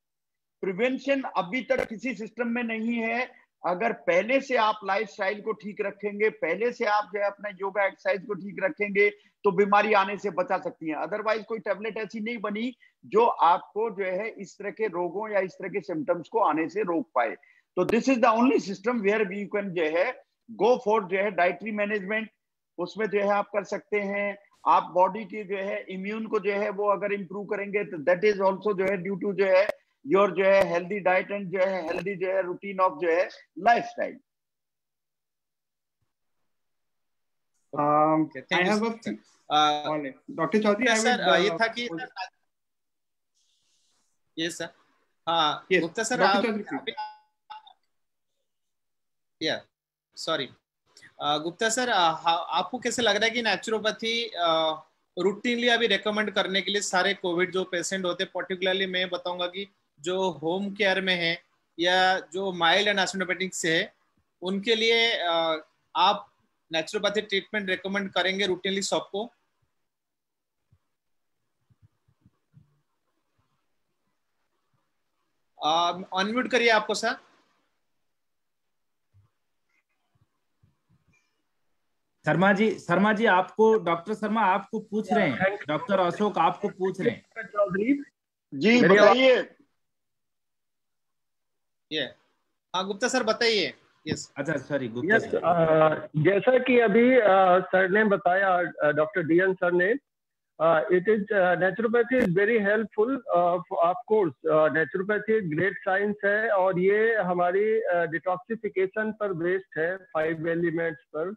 प्रिवेंशन अभी तक किसी सिस्टम में नहीं है. अगर पहले से आप लाइफस्टाइल को ठीक रखेंगे, पहले से आप जो है अपना योगा एक्सरसाइज को ठीक रखेंगे तो बीमारी आने से बचा सकती है. अदरवाइज कोई टेबलेट ऐसी नहीं बनी जो आपको जो है इस तरह के रोगों या इस तरह के सिम्टम्स को आने से रोक पाए. तो this is the only system where we can जो है गो फॉर जो है डाइटरी मैनेजमेंट, उसमें जो है आप कर सकते हैं. आप बॉडी की जो है इम्यून को जो है वो अगर इंप्रूव करेंगे तो दैट इज ऑल्सो जो है ड्यू टू जो है योर जो है हेल्दी डाइट एंड जो है हेल्दी जो है रूटीन ऑफ जो है lifestyle. I have a Dr. Chaudhary, I would ये था कि यस सर. हाँ गुप्ता सर, या सॉरी गुप्ता सर, आपको कैसे लग रहा है कि नेचुरोपैथी रूटीनली अभी रेकमेंड करने के लिए सारे कोविड जो पेशेंट होते हैं, पर्टिकुलरली मैं बताऊंगा कि जो होम केयर में है या जो माइल्ड एंड एसिम्प्टोमेटिक से है, उनके लिए आप नेचुरोपैथी ट्रीटमेंट रेकमेंड करेंगे रूटीनली सबको? अनम्यूट करिए आपको सर. शर्मा जी आपको, डॉक्टर शर्मा आपको पूछ रहे हैं, डॉक्टर अशोक आपको पूछ रहे हैं. चौधरी जी बताइए. ये हाँ गुप्ता सर बताइए. यस अच्छा सॉरी गुप्ता सर. जैसा कि अभी सर ने बताया, डॉक्टर डीएन सर ने, it is naturopathy is very helpful. Of course naturopathy great science है और ये हमारी डिटॉक्सिफिकेशन पर बेस्ड है, 5 एलिमेंट्स पर,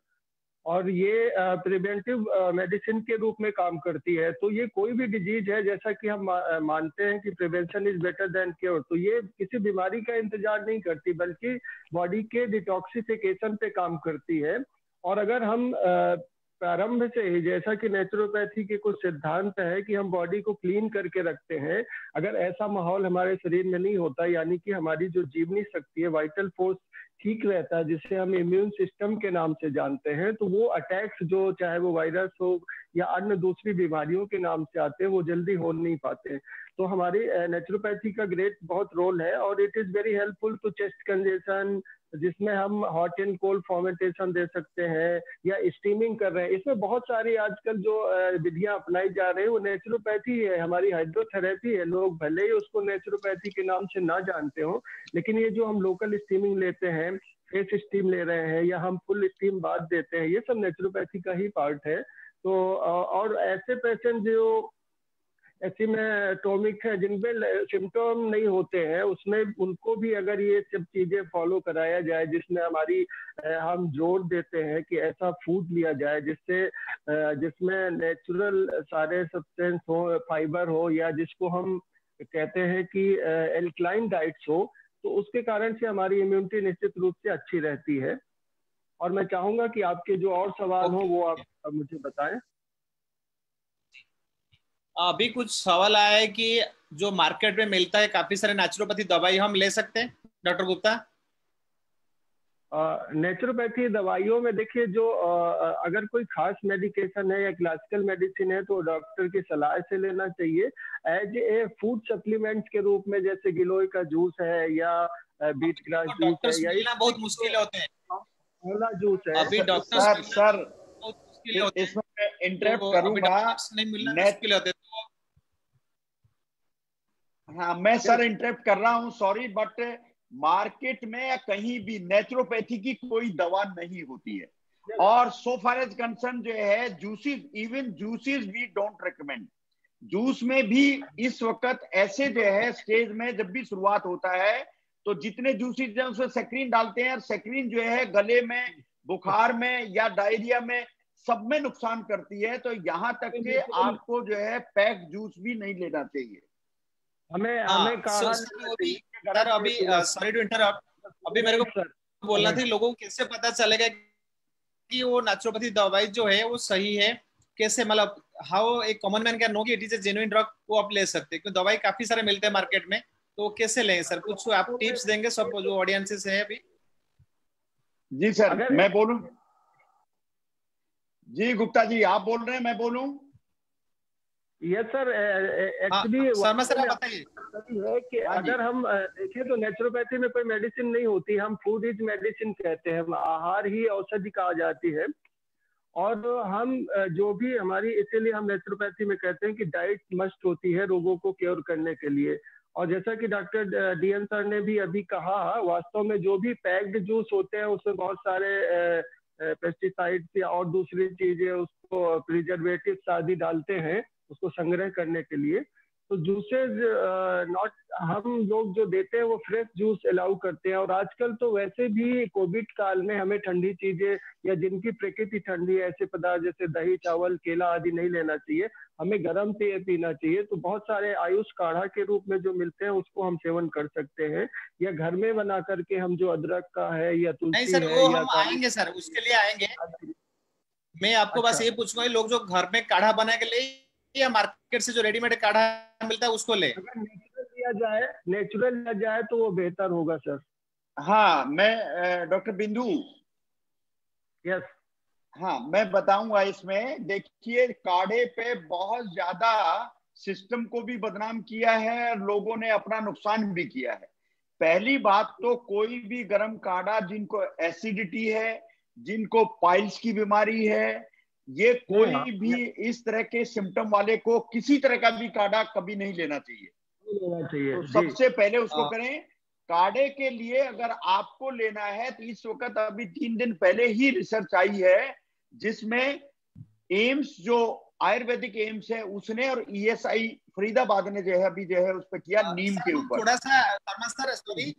और ये प्रिवेंटिव मेडिसिन के रूप में काम करती है. तो ये कोई भी डिजीज है, जैसा कि हम मानते हैं कि prevention is better than cure, तो ये किसी बीमारी का इंतजार नहीं करती बल्कि बॉडी के डिटॉक्सिफिकेशन पे काम करती है. और अगर हम प्रारंभ से ही, जैसा कि नेचुरोपैथी के कुछ सिद्धांत है कि हम बॉडी को क्लीन करके रखते हैं, अगर ऐसा माहौल हमारे शरीर में नहीं होता, यानी कि हमारी जो जीवनी शक्ति है, वाइटल फोर्स ठीक रहता है, जिसे हम इम्यून सिस्टम के नाम से जानते हैं, तो वो अटैक्स जो चाहे वो वायरस हो या अन्य दूसरी बीमारियों के नाम से आते हैं, वो जल्दी हो नहीं पाते. तो हमारी नेचुरोपैथी का ग्रेट बहुत रोल है और it is very helpful to chest congestion, जिसमें हम हॉट एंड कोल्ड फॉर्मेंटेशन दे सकते हैं या स्टीमिंग कर रहे हैं. इसमें बहुत सारी आजकल जो विधियां अपनाई जा रही है वो नेचुरोपैथी है, हमारी हाइड्रोथेरेपी है. लोग भले ही उसको नेचुरोपैथी के नाम से ना जानते हो, लेकिन ये जो हम लोकल स्टीमिंग लेते हैं, फेस स्टीम ले रहे हैं या हम फुल स्टीम बाथ देते हैं, ये सब नेचुरोपैथी का ही पार्ट है. तो और ऐसे पेशेंट जो एसिम्प्टोमिक है, जिनमें सिम्टोम नहीं होते हैं, उसमें उनको भी अगर ये सब चीजें फॉलो कराया जाए, जिसमें हम जोर देते हैं कि ऐसा फूड लिया जाए जिसमें नेचुरल सारे सब्सटेंस हो, फाइबर हो, या जिसको हम कहते हैं कि एल्कलाइन डाइट्स हो, तो उसके कारण से हमारी इम्यूनिटी निश्चित रूप से अच्छी रहती है. और मैं चाहूंगा कि आपके जो और सवाल हो वो आप मुझे बताएं. अभी कुछ सवाल आया है कि जो मार्केट में मिलता है काफी सारे नेचुरोपैथी दवाई हम ले सकते हैं डॉक्टर गुप्ता? नेचुरोपैथी दवाइयों में देखिए, जो अगर कोई खास मेडिकेशन है या क्लासिकल मेडिसिन है तो डॉक्टर की सलाह से लेना चाहिए। एज ए फूड सप्लीमेंट्स के रूप में, जैसे गिलोय का जूस है या बीट ग्रास जूस है या मिलना बहुत मुश्किल होते हैं, जूस है। अभी डॉक्टर सर बहुत मुश्किल होते हैं, इसमें मैं इंटरप्ट तो करूंगा। नहीं मिलना मुश्किल होते हैं। हाँ, मैं सर इंटरप्ट कर रहा हूँ, सॉरी, बट मार्केट में या कहीं भी नेचुरोपैथी की कोई दवा नहीं होती है। और सो फार एज कंसर्न जो है juices, even juices we don't recommend. Juice में भी इस वक्त ऐसे जो है स्टेज में जब भी शुरुआत होता है तो जितने जूसेस हैं उसमें सेक्रीन डालते हैं, और सेक्रीन जो है गले में, बुखार में या डायरिया में सब में नुकसान करती है। तो यहाँ तक के आपको जो है पैक जूस भी नहीं लेना चाहिए। हमें कहा सर, अभी सॉरी टू इंटरप्ट, अभी मेरे को बोलना था लोगों को कैसे पता चलेगा कि वो नेचुरोपैथी दवाई जो है वो सही है, कैसे, मतलब how a common man can know कि it is a genuine drug, वो आप ले सकते हैं क्योंकि दवाई काफी सारे मिलते हैं मार्केट में, तो कैसे लें सर? कुछ आप टिप्स देंगे सब जो ऑडियंसेस है अभी? जी सर, मैं बोलूं? जी गुप्ता जी आप बोल रहे हैं, मैं बोलूं? यस सर, एक्चुअली सर बताइए है कि अगर हम देखें तो नेचुरोपैथी में कोई मेडिसिन नहीं होती, हम फूड इज मेडिसिन कहते हैं, आहार ही औषधि कहा जाती है। और हम जो भी हमारी, इसीलिए हम नेचुरोपैथी में कहते हैं कि डाइट मस्ट होती है रोगों को क्योर करने के लिए। और जैसा कि डॉक्टर डीएन सर ने भी अभी कहा, वास्तव में जो भी पैक्ड जूस होते हैं उसमें बहुत सारे पेस्टिसाइड्स या और दूसरी चीजें, उसको प्रिजर्वेटिव्स आदि डालते हैं उसको संग्रह करने के लिए। तो जूसेस नॉट, हम लोग जो देते हैं वो फ्रेश जूस अलाउ करते हैं। और आजकल तो वैसे भी कोविड काल में हमें ठंडी चीजें या जिनकी प्रकृति ठंडी है, ऐसे पदार्थ जैसे दही, चावल, केला आदि नहीं लेना चाहिए, हमें गर्म पेय पीना चाहिए। तो बहुत सारे आयुष काढ़ा के रूप में जो मिलते हैं उसको हम सेवन कर सकते हैं, या घर में बना करके हम जो अदरक का है या तुलसी सर, है वो या हम आएंगे सर, उसके लिए आएंगे। मैं आपको बस ये पूछूंगा, लोग जो घर में काढ़ा बना के ले या मार्केट से जो रेडीमेड काढ़ा मिलता है उसको ले? अगर नेचुरल लिया जाए तो वो बेहतर होगा सर। हाँ, मैं डॉक्टर बिंदु, यस, हाँ मैं बताऊंगा इसमें। देखिए, काढ़े पे बहुत ज्यादा सिस्टम को भी बदनाम किया है, लोगों ने अपना नुकसान भी किया है। पहली बात तो कोई भी गर्म काढ़ा, जिनको एसिडिटी है, जिनको पाइल्स की बीमारी है, ये कोई भी इस तरह के सिम्टम वाले को किसी तरह का भी काढ़ा कभी नहीं लेना चाहिए। तो सबसे पहले उसको करें। काढ़े के लिए अगर आपको लेना है तो इस वक्त अभी 3 दिन पहले ही रिसर्च आई है जिसमें एम्स, जो आयुर्वेदिक एम्स है उसने, और ईएसआई फरीदाबाद ने जो है अभी जो है उस पर किया नीम के ऊपर। थोड़ा सा sir, sorry,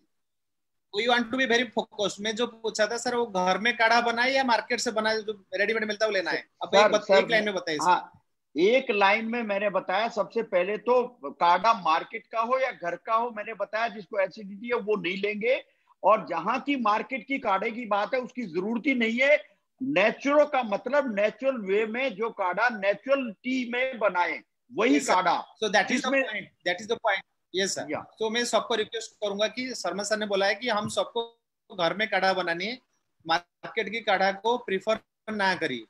we want to be very focused. मैं जो पूछा था सर, वो घर में काढ़ा बनाए या मार्केट से बनाए जो रेडीमेड मिलता है वो लेना है? अब एक लाइन में बताइए। हाँ, एक लाइन में मैंने बताया। सबसे पहले तो काढ़ा मार्केट का हो या घर का हो, मैंने बताया जिसको एसिडिटी है वो नहीं लेंगे। और जहां की मार्केट की काढ़े की बात है उसकी जरूरत ही नहीं है। नेचुरल का मतलब नेचुरल वे में जो काढ़ा नेचुरल टी में बनाए वही काढ़ा। So that is the point, that is the point. Yes sir, तो मैं सबको रिक्वेस्ट करूंगा कि शर्मा सर ने बोला है कि हम सबको घर में काढ़ा बनानी है, मार्केट की काढ़ा को प्रीफर ना करिए।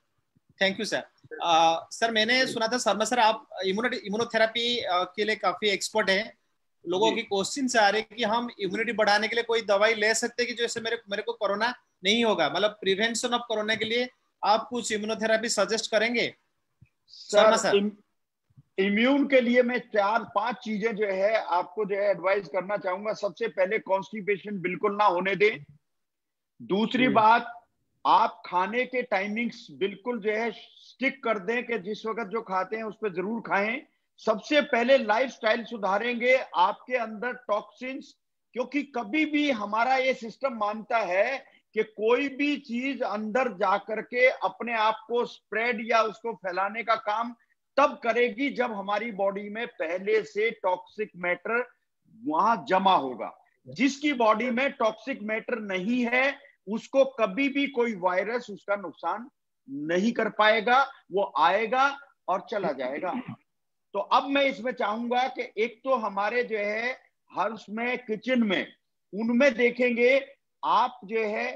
Thank you sir. सर, मैंने सुना था शर्मा सर आप इम्यूनोथेरेपी के लिए काफी एक्सपर्ट है। लोगों की क्वेश्चन से आ रही है कि हम इम्यूनिटी बढ़ाने के लिए कोई दवाई ले सकते हैं कि जैसे मेरे को कोरोना नहीं होगा, मतलब प्रिवेंशन ऑफ कोरोना के लिए आप कुछ इम्यूनोथेरेपी सजेस्ट करेंगे शर्मा सर? इम्यून के लिए मैं 4-5 चीजें जो है आपको जो है एडवाइस करना चाहूंगा। सबसे पहले कॉन्स्टिपेशन बिल्कुल ना होने दें। दूसरी बात, आप खाने के टाइमिंग्स बिल्कुल जो है स्टिक कर दें कि जिस वक्त जो खाते हैं उस पर जरूर खाएं। सबसे पहले लाइफस्टाइल सुधारेंगे, आपके अंदर टॉक्सिन्स, क्योंकि कभी भी हमारा ये सिस्टम मानता है कि कोई भी चीज अंदर जाकर के अपने आप को स्प्रेड या उसको फैलाने का काम तब करेगी जब हमारी बॉडी में पहले से टॉक्सिक मैटर वहां जमा होगा। जिसकी बॉडी में टॉक्सिक मैटर नहीं है उसको कभी भी कोई वायरस उसका नुकसान नहीं कर पाएगा, वो आएगा और चला जाएगा। तो अब मैं इसमें चाहूंगा कि एक तो हमारे जो है हर्ष में, किचन में, उनमें देखेंगे आप जो है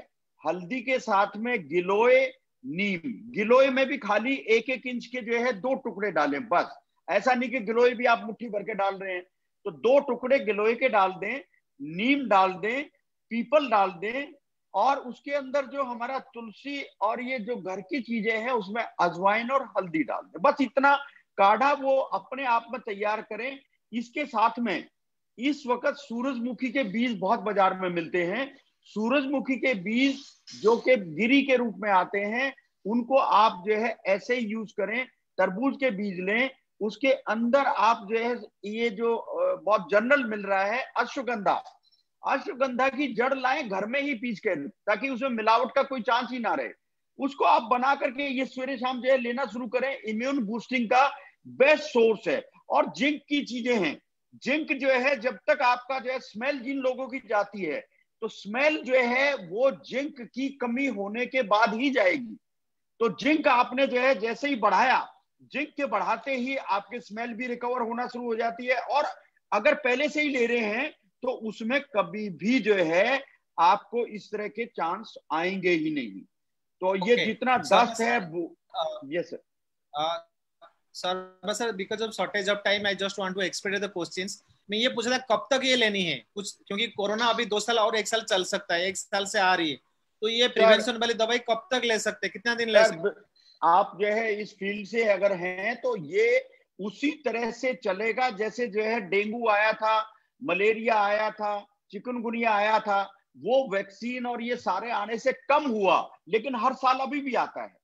हल्दी के साथ में गिलोय, नीम, गिलोय में भी खाली 1-1 इंच के जो है 2 टुकड़े डालें बस। ऐसा नहीं कि गिलोय भी आप मुट्ठी भर के डाल रहे हैं, तो 2 टुकड़े गिलोय के डाल दें, नीम डाल दें, पीपल डाल दें, और उसके अंदर जो हमारा तुलसी और ये जो घर की चीजें हैं उसमें अजवाइन और हल्दी डाल दें। बस इतना काढ़ा वो अपने आप में तैयार करें। इसके साथ में इस वक्त सूरजमुखी के बीज बहुत बाजार में मिलते हैं। सूरजमुखी के बीज जो कि गिरी के रूप में आते हैं, उनको आप जो है ऐसे ही यूज करें। तरबूज के बीज लें, उसके अंदर आप जो है ये जो बहुत जनरल मिल रहा है अश्वगंधा, अश्वगंधा की जड़ लाएं घर में ही पीस कर, ताकि उसमें मिलावट का कोई चांस ही ना रहे। उसको आप बना करके ये सवेरे शाम जो है लेना शुरू करें। इम्यून बूस्टिंग का बेस्ट सोर्स है। और जिंक की चीजें हैं, जिंक जो है जब तक आपका जो है स्मेल जिन लोगों की जाती है, तो स्मेल जो है वो जिंक की कमी होने के बाद ही जाएगी। तो जिंक आपने जो है जैसे ही बढ़ाया, जिंक के बढ़ाते ही आपके स्मेल भी रिकवर होना शुरू हो जाती है। और अगर पहले से ही ले रहे हैं तो उसमें कभी भी जो है आपको इस तरह के चांस आएंगे ही नहीं। तो ये जितना डस्ट है ये sir because of shortage of time I just want to expect the questions. मैं ये पूछा था कब तक ये लेनी है कुछ, क्योंकि कोरोना अभी 2 साल और 1 साल चल सकता है, 1 साल से आ रही है, तो ये प्रिवेंशन वाली दवाई कब तक ले सकते हैं, कितना दिन ले सकते हैं? आप जो है इस फील्ड से अगर हैं तो ये उसी तरह से चलेगा जैसे जो है डेंगू आया था, मलेरिया आया था, चिकनगुनिया आया था। वो वैक्सीन और ये सारे आने से कम हुआ, लेकिन हर साल अभी भी आता है।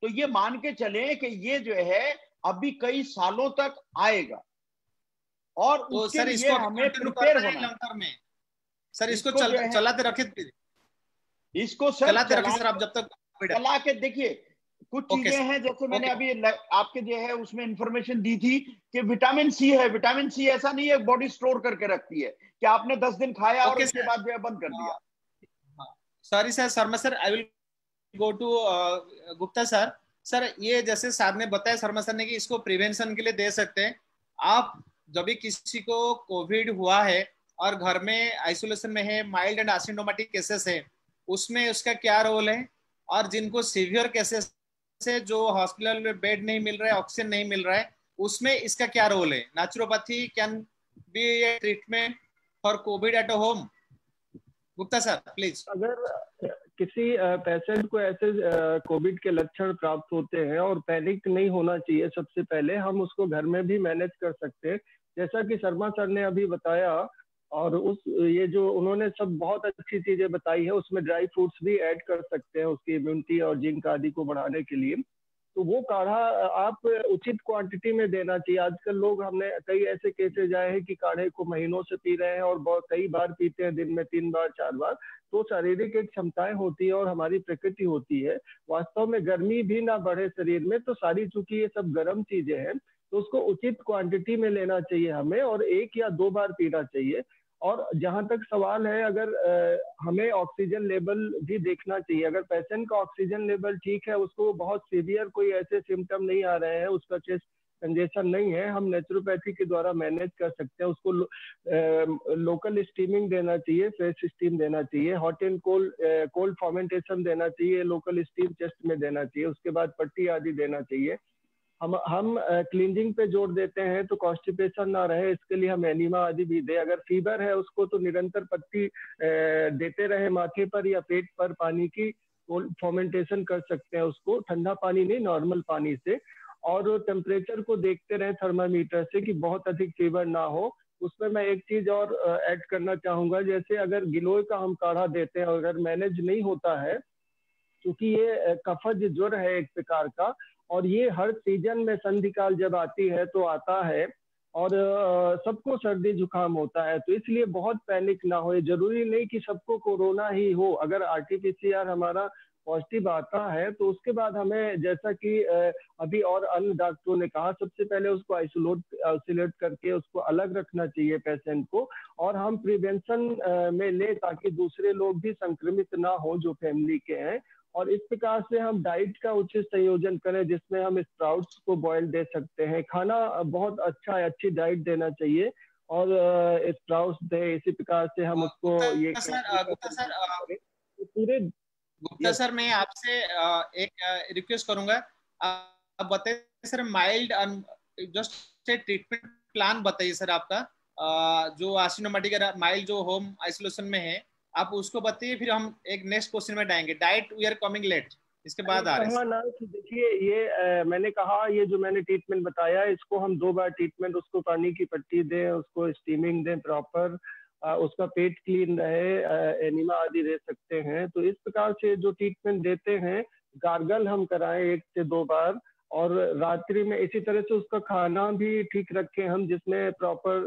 तो ये मान के चले कि ये जो है अभी कई सालों तक आएगा, और तो उसके सर लिए इसको हमें प्रिपेयर होना लंकर में सर इसको इसको चलाते रखे, इसको सर चलाते रखे सर आप जब तक चला के देखिए। कुछ चीजें हैं जैसे मैंने अभी आपके जो है उसमें इंफॉर्मेशन दी थी कि विटामिन सी है। विटामिन सी ऐसा नहीं है बॉडी स्टोर करके रखती है कि आपने 10 दिन खाया और उसके बाद जो है बंद कर दिया। Sorry sir, Sharma sir, I will go to Gupta sir. Sir ये जैसे सर ने बताया, शर्मा सर ने, कि इसको प्रिवेंशन के लिए दे सकते हैं। आप जब भी किसी को कोविड हुआ है और घर में आइसोलेशन में है, माइल्ड एंड एसिम्प्टोमेटिक केसेस है, उसमें उसका क्या रोल है? और जिनको सीवियर केसेस से जो हॉस्पिटल में बेड नहीं मिल रहा है, ऑक्सीजन नहीं मिल रहा है, उसमें इसका क्या रोल है? Naturopathy can be A treatment for Covid at home. Gupta sir please. अगर किसी पेशेंट को ऐसे कोविड के लक्षण प्राप्त होते हैं और पैनिक नहीं होना चाहिए, सबसे पहले हम उसको घर में भी मैनेज कर सकते हैं, जैसा कि शर्मा सर ने अभी बताया। और उस ये जो उन्होंने सब बहुत अच्छी चीजें बताई है, उसमें ड्राई फ्रूट्स भी ऐड कर सकते हैं उसकी इम्यूनिटी और जिंक आदि को बढ़ाने के लिए। तो वो काढ़ा आप उचित क्वांटिटी में देना चाहिए। आजकल लोग, हमने कई ऐसे केसेज आए हैं कि काढ़े को महीनों से पी रहे हैं और बहुत कई बार पीते हैं, दिन में 3 बार 4 बार। तो शारीरिक एक क्षमताएं होती है और हमारी प्रकृति होती है, वास्तव में गर्मी भी ना बढ़े शरीर में। तो सारी चूंकि ये सब गर्म चीजें हैं, तो उसको उचित क्वांटिटी में लेना चाहिए हमें, और 1 या 2 बार पीना चाहिए। और जहां तक सवाल है, अगर हमें ऑक्सीजन लेवल भी देखना चाहिए। अगर पेशेंट का ऑक्सीजन लेवल ठीक है, उसको बहुत सीवियर कोई ऐसे सिम्टम नहीं आ रहे हैं, उसका चेस्ट कंजेशन नहीं है, हम नेचुरोपैथी के द्वारा मैनेज कर सकते हैं। उसको लोकल स्टीमिंग देना चाहिए, फ्रेश स्टीम देना चाहिए, हॉट एंड कोल्ड फॉर्मेंटेशन देना चाहिए, लोकल स्टीम चेस्ट में देना चाहिए, उसके बाद पट्टी आदि देना चाहिए। हम क्लींजिंग पे जोर देते हैं, तो कॉन्स्टिपेशन ना रहे इसके लिए हम एनिमा आदि भी दे। अगर फीवर है उसको तो निरंतर पट्टी देते रहे माथे पर या पेट पर, पानी की फॉर्मेंटेशन कर सकते हैं उसको, ठंडा पानी नहीं, नॉर्मल पानी से। और टेम्परेचर को देखते रहे थर्मामीटर से कि बहुत अधिक फीवर ना हो। उसमें मैं एक चीज और ऐड करना चाहूंगा, जैसे अगर गिलोय का हम काढ़ा देते हैं, अगर मैनेज नहीं होता है, क्योंकि ये कफज ज्वर है एक प्रकार का, और ये हर सीजन में संधिकाल जब आती है तो आता है, और सबको सर्दी जुकाम होता है। तो इसलिए बहुत पैनिक ना हो। जरूरी नहीं कि सबको कोरोना ही हो। अगर RT-PCR हमारा पॉजिटिव आता है तो उसके बाद हमें, जैसा कि अभी और अन्य डॉक्टरों ने कहा, सबसे पहले उसको आइसोलेट करके उसको अलग रखना चाहिए पेशेंट को, और हम प्रिवेंशन में ले, ताकि दूसरे लोग भी संक्रमित ना हो जो फैमिली के हैं। और इस प्रकार से हम डाइट का उचित संयोजन करें, जिसमें हम स्प्राउट्स को बॉयल दे सकते हैं। खाना बहुत अच्छा है, अच्छी डाइट देना चाहिए और स्प्राउट्स दे, इसी प्रकार से हम उसको ये पूरे। गुप्ता सर, मैं आपसे एक रिक्वेस्ट करूंगा, आप बताइए sir mild just treatment plan बताइए सर आपका, जो एसिम्प्टोमेटिक माइल्ड जो होम आइसोलेशन में है आप उसको बताइए, फिर हम एक नेक्स्ट क्वेश्चन में जाएंगे। Diet we are coming late, इसके बाद आ रहे हैं। देखिए ये मैंने कहा, ये जो मैंने ट्रीटमेंट बताया इसको हम 2 बार ट्रीटमेंट, उसको पानी की पट्टी दें, उसको स्टीमिंग दें प्रॉपर, उसका पेट क्लीन रहे, एनिमा आदि दे सकते हैं। तो इस प्रकार से जो ट्रीटमेंट देते हैं, गार्गल हम कराएं 1 से 2 बार, और रात्रि में इसी तरह से उसका खाना भी ठीक रखें हम, जिसमें प्रॉपर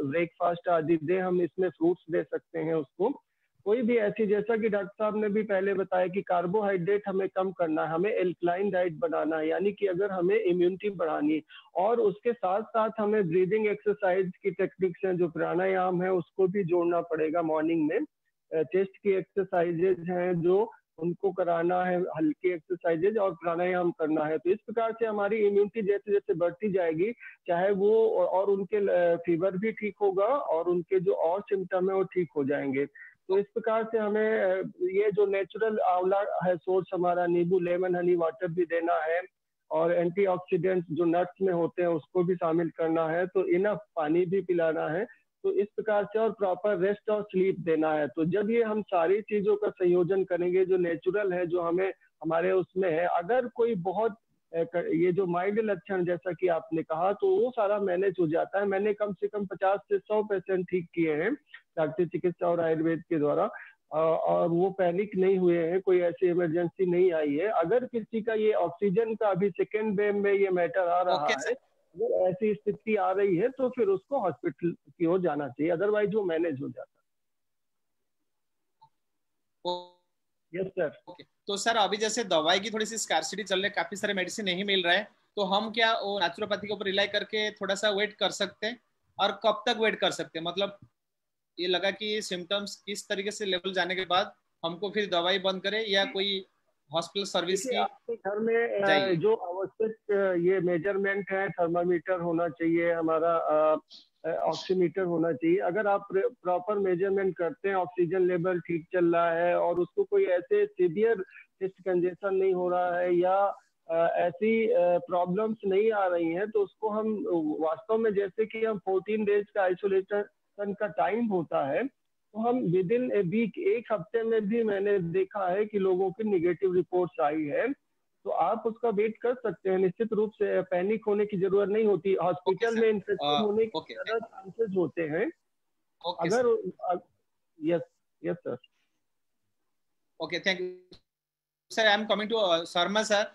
ब्रेकफास्ट आदि दें हम, इसमें फ्रूट्स दे सकते हैं उसको। कोई भी ऐसी, जैसा कि डॉक्टर साहब ने भी पहले बताया कि कार्बोहाइड्रेट हमें कम करना है, हमें एल्कलाइन डाइट बनाना है, यानी कि अगर हमें इम्यूनिटी बढ़ानी है, और उसके साथ साथ हमें ब्रीदिंग एक्सरसाइज की टेक्निक्स हैं, जो प्राणायाम है उसको भी जोड़ना पड़ेगा। मॉर्निंग में चेस्ट की एक्सरसाइजेज हैं जो उनको कराना है, हल्की एक्सरसाइजेज और प्राणायाम करना है। तो इस प्रकार से हमारी इम्यूनिटी जैसे जैसे बढ़ती जाएगी, चाहे वो, और उनके फीवर भी ठीक होगा और उनके जो और सिम्टम है वो ठीक हो जाएंगे। तो इस प्रकार से हमें ये जो नेचुरल आंवला है सोर्स हमारा, नींबू, लेमन, हनी वाटर भी देना है, और एंटीऑक्सीडेंट्स जो नट्स में होते हैं उसको भी शामिल करना है। तो इनफ पानी भी पिलाना है। तो इस प्रकार से, और प्रॉपर रेस्ट और स्लीप देना है। तो जब ये हम सारी चीजों का संयोजन करेंगे, जो नेचुरल है, जो हमें हमारे उसमें है, अगर कोई बहुत ये जो माइल्ड लक्षण जैसा कि आपने कहा, तो वो सारा मैनेज हो जाता है। मैंने कम से कम 50 से 100% ठीक किए हैं प्राकृतिक चिकित्सा और आयुर्वेद के द्वारा, और वो पैनिक नहीं हुए हैं, कोई ऐसी इमरजेंसी नहीं आई है। अगर किसी का ये ऑक्सीजन का अभी सेकेंड वेव में ये मैटर आ रहा है, अगर ऐसी स्थिति आ रही है, तो फिर उसको हॉस्पिटल की ओर जाना चाहिए, अदरवाइज वो मैनेज हो जाता है। Yes sir. ओके, तो सर अभी जैसे दवाई की थोड़ी सी स्कार्सिटी चल रही है, काफी सारे मेडिसिन नहीं मिल रहा है, तो हम क्या वो नेचुरोपैथी के ऊपर रिलाई करके थोड़ा सा वेट कर सकते हैं? और कब तक वेट कर सकते हैं? मतलब ये लगा कि सिम्टम्स किस तरीके से लेवल जाने के बाद हमको फिर दवाई बंद करें, या कोई हॉस्पिटल सर्विस की आपके घर में जो आवश्यक ये मेजरमेंट है, थर्मामीटर होना चाहिए हमारा, ऑक्सीमीटर होना चाहिए। अगर आप प्रॉपर मेजरमेंट करते हैं, ऑक्सीजन लेवल ठीक चल रहा है और उसको कोई ऐसे सीवियर चेस्ट कंजेशन नहीं हो रहा है, या ऐसी प्रॉब्लम्स नहीं आ रही हैं, तो उसको हम वास्तव में, जैसे कि हम 14 डेज का आइसोलेशन का टाइम होता है, तो हम विद इन ए वीक, 1 हफ्ते में भी मैंने देखा है कि लोगों की निगेटिव रिपोर्ट्स आई है। तो आप उसका वेट कर सकते हैं, निश्चित रूप से पैनिक होने की जरूरत नहीं होती। हॉस्पिटल में इन्फेक्शन होने के ज्यादा चांसेस होते हैं। अगर yes sir. Okay, thank you sir. I am coming to Sharma sir.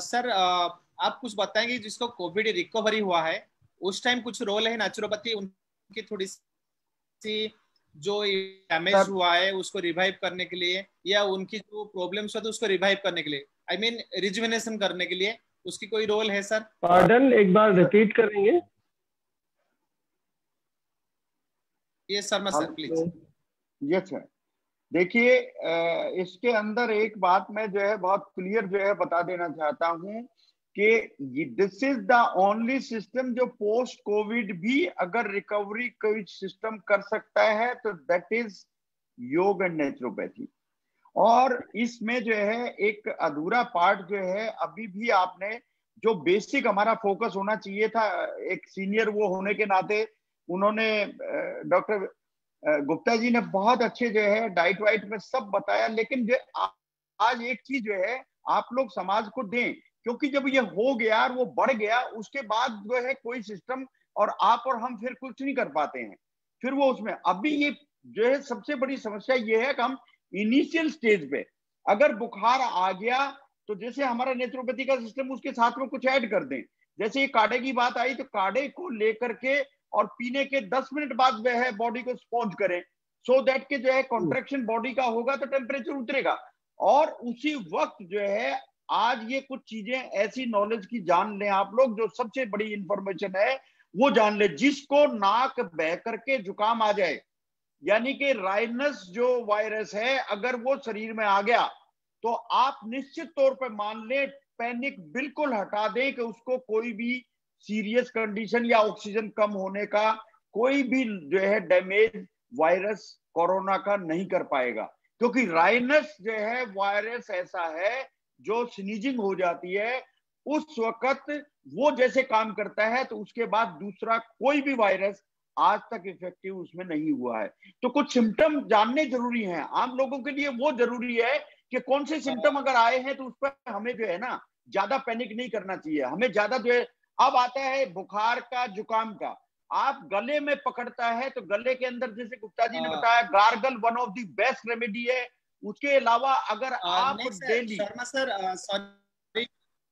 Sir आप कुछ बताएंगे, जिसको कोविड रिकवरी हुआ है उस टाइम कुछ रोल है नेचुरोपैथी उनकी थोड़ी सी जो डैमेज हुआ है उसको रिवाइव करने के लिए, या उनकी जो प्रॉब्लम्स होते उसको रिवाइव करने के लिए, आई मीन रिजुवेनेशन करने के लिए, उसकी कोई रोल है सर? पार्डन, एक बार रिपीट करेंगे? Yes Sharma sir, please. Yes sir. देखिए, इसके अंदर एक बात मैं जो है बहुत क्लियर जो है बता देना चाहता हूं कि this is the only system जो पोस्ट कोविड भी अगर रिकवरी कोई सिस्टम कर सकता है, तो दैट इज योग एंड नेचुरोपैथी। और इसमें जो है एक अधूरा पार्ट जो है, अभी भी आपने जो बेसिक हमारा फोकस होना चाहिए था, एक सीनियर वो होने के नाते उन्होंने, डॉक्टर गुप्ता जी ने बहुत अच्छे जो है डाइट वाइट में सब बताया, लेकिन जो आज एक चीज जो है आप लोग समाज को दें, क्योंकि जब ये हो गया और वो बढ़ गया, उसके बाद जो है कोई सिस्टम और आप और हम फिर कुछ नहीं कर पाते हैं, फिर वो उसमें अभी ये जो है सबसे बड़ी समस्या ये है कि हम इनिशियल स्टेज पे अगर बुखार आ गया, तो जैसे हमारा नेचुरोपैथी का सिस्टम उसके साथ में कुछ ऐड कर दें। जैसे ये काढ़े की बात आई, तो काढ़े को लेकर के और पीने के 10 मिनट बाद जो है बॉडी को स्पॉन्ज करें, सो दैट के जो है कॉन्ट्रैक्शन बॉडी का होगा तो टेम्परेचर उतरेगा। और उसी वक्त जो है आज ये कुछ चीजें ऐसी नॉलेज की जान लें आप लोग, जो सबसे बड़ी इंफॉर्मेशन है वो जान ले। जिसको नाक बह करके जुकाम आ जाए, यानी कि राइनस जो वायरस है अगर वो शरीर में आ गया, तो आप निश्चित तौर पर मान लें, पैनिक बिल्कुल हटा दें कि उसको कोई भी सीरियस कंडीशन या ऑक्सीजन कम होने का कोई भी जो है डैमेज वायरस कोरोना का नहीं कर पाएगा। क्योंकि राइनस जो है वायरस ऐसा है जो स्नीजिंग हो जाती है उस वक्त वो जैसे काम करता है, तो उसके बाद दूसरा कोई भी वायरस आज तक इफेक्टिव उसमें नहीं हुआ है। तो कुछ सिम्टम जानने जरूरी हैं आम लोगों के लिए। वो जरूरी है कि कौन से सिम्टम अगर आए हैं तो उस पर हमें जो है ना ज्यादा पैनिक नहीं करना चाहिए। हमें ज्यादा जो है, अब आता है बुखार का, जुकाम का, आप गले में पकड़ता है तो गले के अंदर, जैसे गुप्ता जी ने बताया, gargle one of the best remedy है। उसके अलावा अगर आप डेली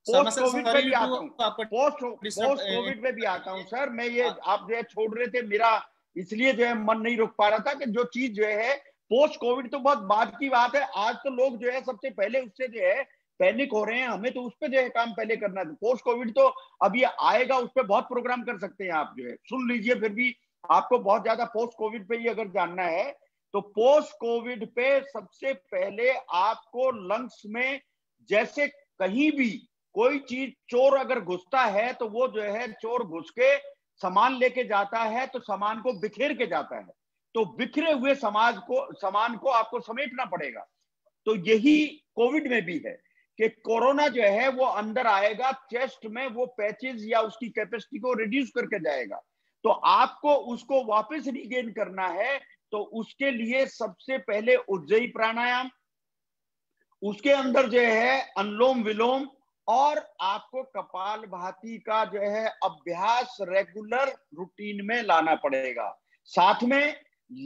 पोस्ट कोविड पे भी आता हूँ, पोस्ट कोविड पे भी आता हूँ सर। मैं ये आप जो है छोड़ रहे थे, मेरा इसलिए जो है मन नहीं रोक पा रहा था कि जो चीज जो है पोस्ट कोविड तो बहुत बाद की बात है। आज तो लोग जो है सबसे पहले उससे जो है पैनिक हो रहे हैं, हमें तो उस पर जो है काम पहले करना है। पोस्ट कोविड तो अभी आएगा, उस पर बहुत प्रोग्राम कर सकते हैं आप, जो है सुन लीजिए। फिर भी आपको बहुत ज्यादा पोस्ट कोविड पे ही अगर जानना है तो पोस्ट कोविड पे सबसे पहले आपको लंग्स में, जैसे कहीं भी कोई चीज, चोर अगर घुसता है तो वो जो है चोर घुस के सामान लेके जाता है तो सामान को बिखेर के जाता है, तो बिखरे हुए सामान को आपको समेटना पड़ेगा। तो यही कोविड में भी है कि कोरोना जो है वो अंदर आएगा, चेस्ट में वो पैचेस या उसकी कैपेसिटी को रिड्यूस करके जाएगा। तो आपको उसको वापस रिगेन करना है, तो उसके लिए सबसे पहले उज्जयी प्राणायाम, उसके अंदर जो है अनुलोम विलोम, और आपको कपालभाति का जो है अभ्यास रेगुलर रूटीन में लाना पड़ेगा। साथ में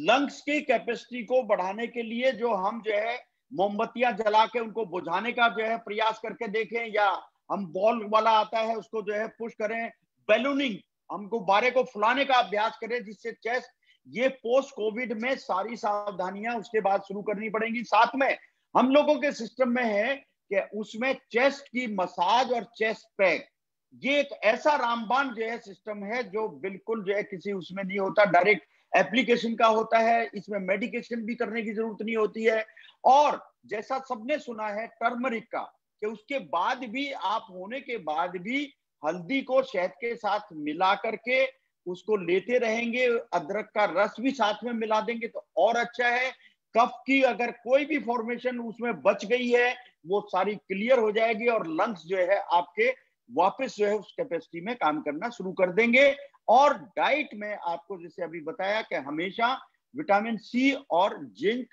लंग्स की कैपेसिटी को बढ़ाने के लिए जो हम जो है मोमबत्तियां जला के उनको बुझाने का जो है प्रयास करके देखें, या हम बॉल वाला आता है उसको जो है पुश करें, बैलूनिंग, हम गुब्बारे को फुलाने का अभ्यास करें जिससे चेस्ट, ये पोस्ट कोविड में सारी सावधानियां उसके बाद शुरू करनी पड़ेंगी। साथ में हम लोगों के सिस्टम में है कि उसमें चेस्ट की मसाज और चेस्ट पैक, ये एक ऐसा रामबाण जो है सिस्टम है जो बिल्कुल जो है किसी उसमें नहीं होता, डायरेक्ट एप्लीकेशन का होता है। इसमें मेडिकेशन भी करने की जरूरत नहीं होती है। और जैसा सबने सुना है टर्मरिक का, कि उसके बाद भी आप होने के बाद भी हल्दी को शहद के साथ मिला करके उसको लेते रहेंगे, अदरक का रस भी साथ में मिला देंगे तो और अच्छा है। कफ की अगर कोई भी फॉर्मेशन उसमें बच गई है वो सारी क्लियर हो जाएगी और लंग्स जो है आपके वापस जो है उस कैपेसिटी में काम करना शुरू कर देंगे। और डाइट में आपको जैसे अभी बताया कि हमेशा विटामिन सी और जिंक,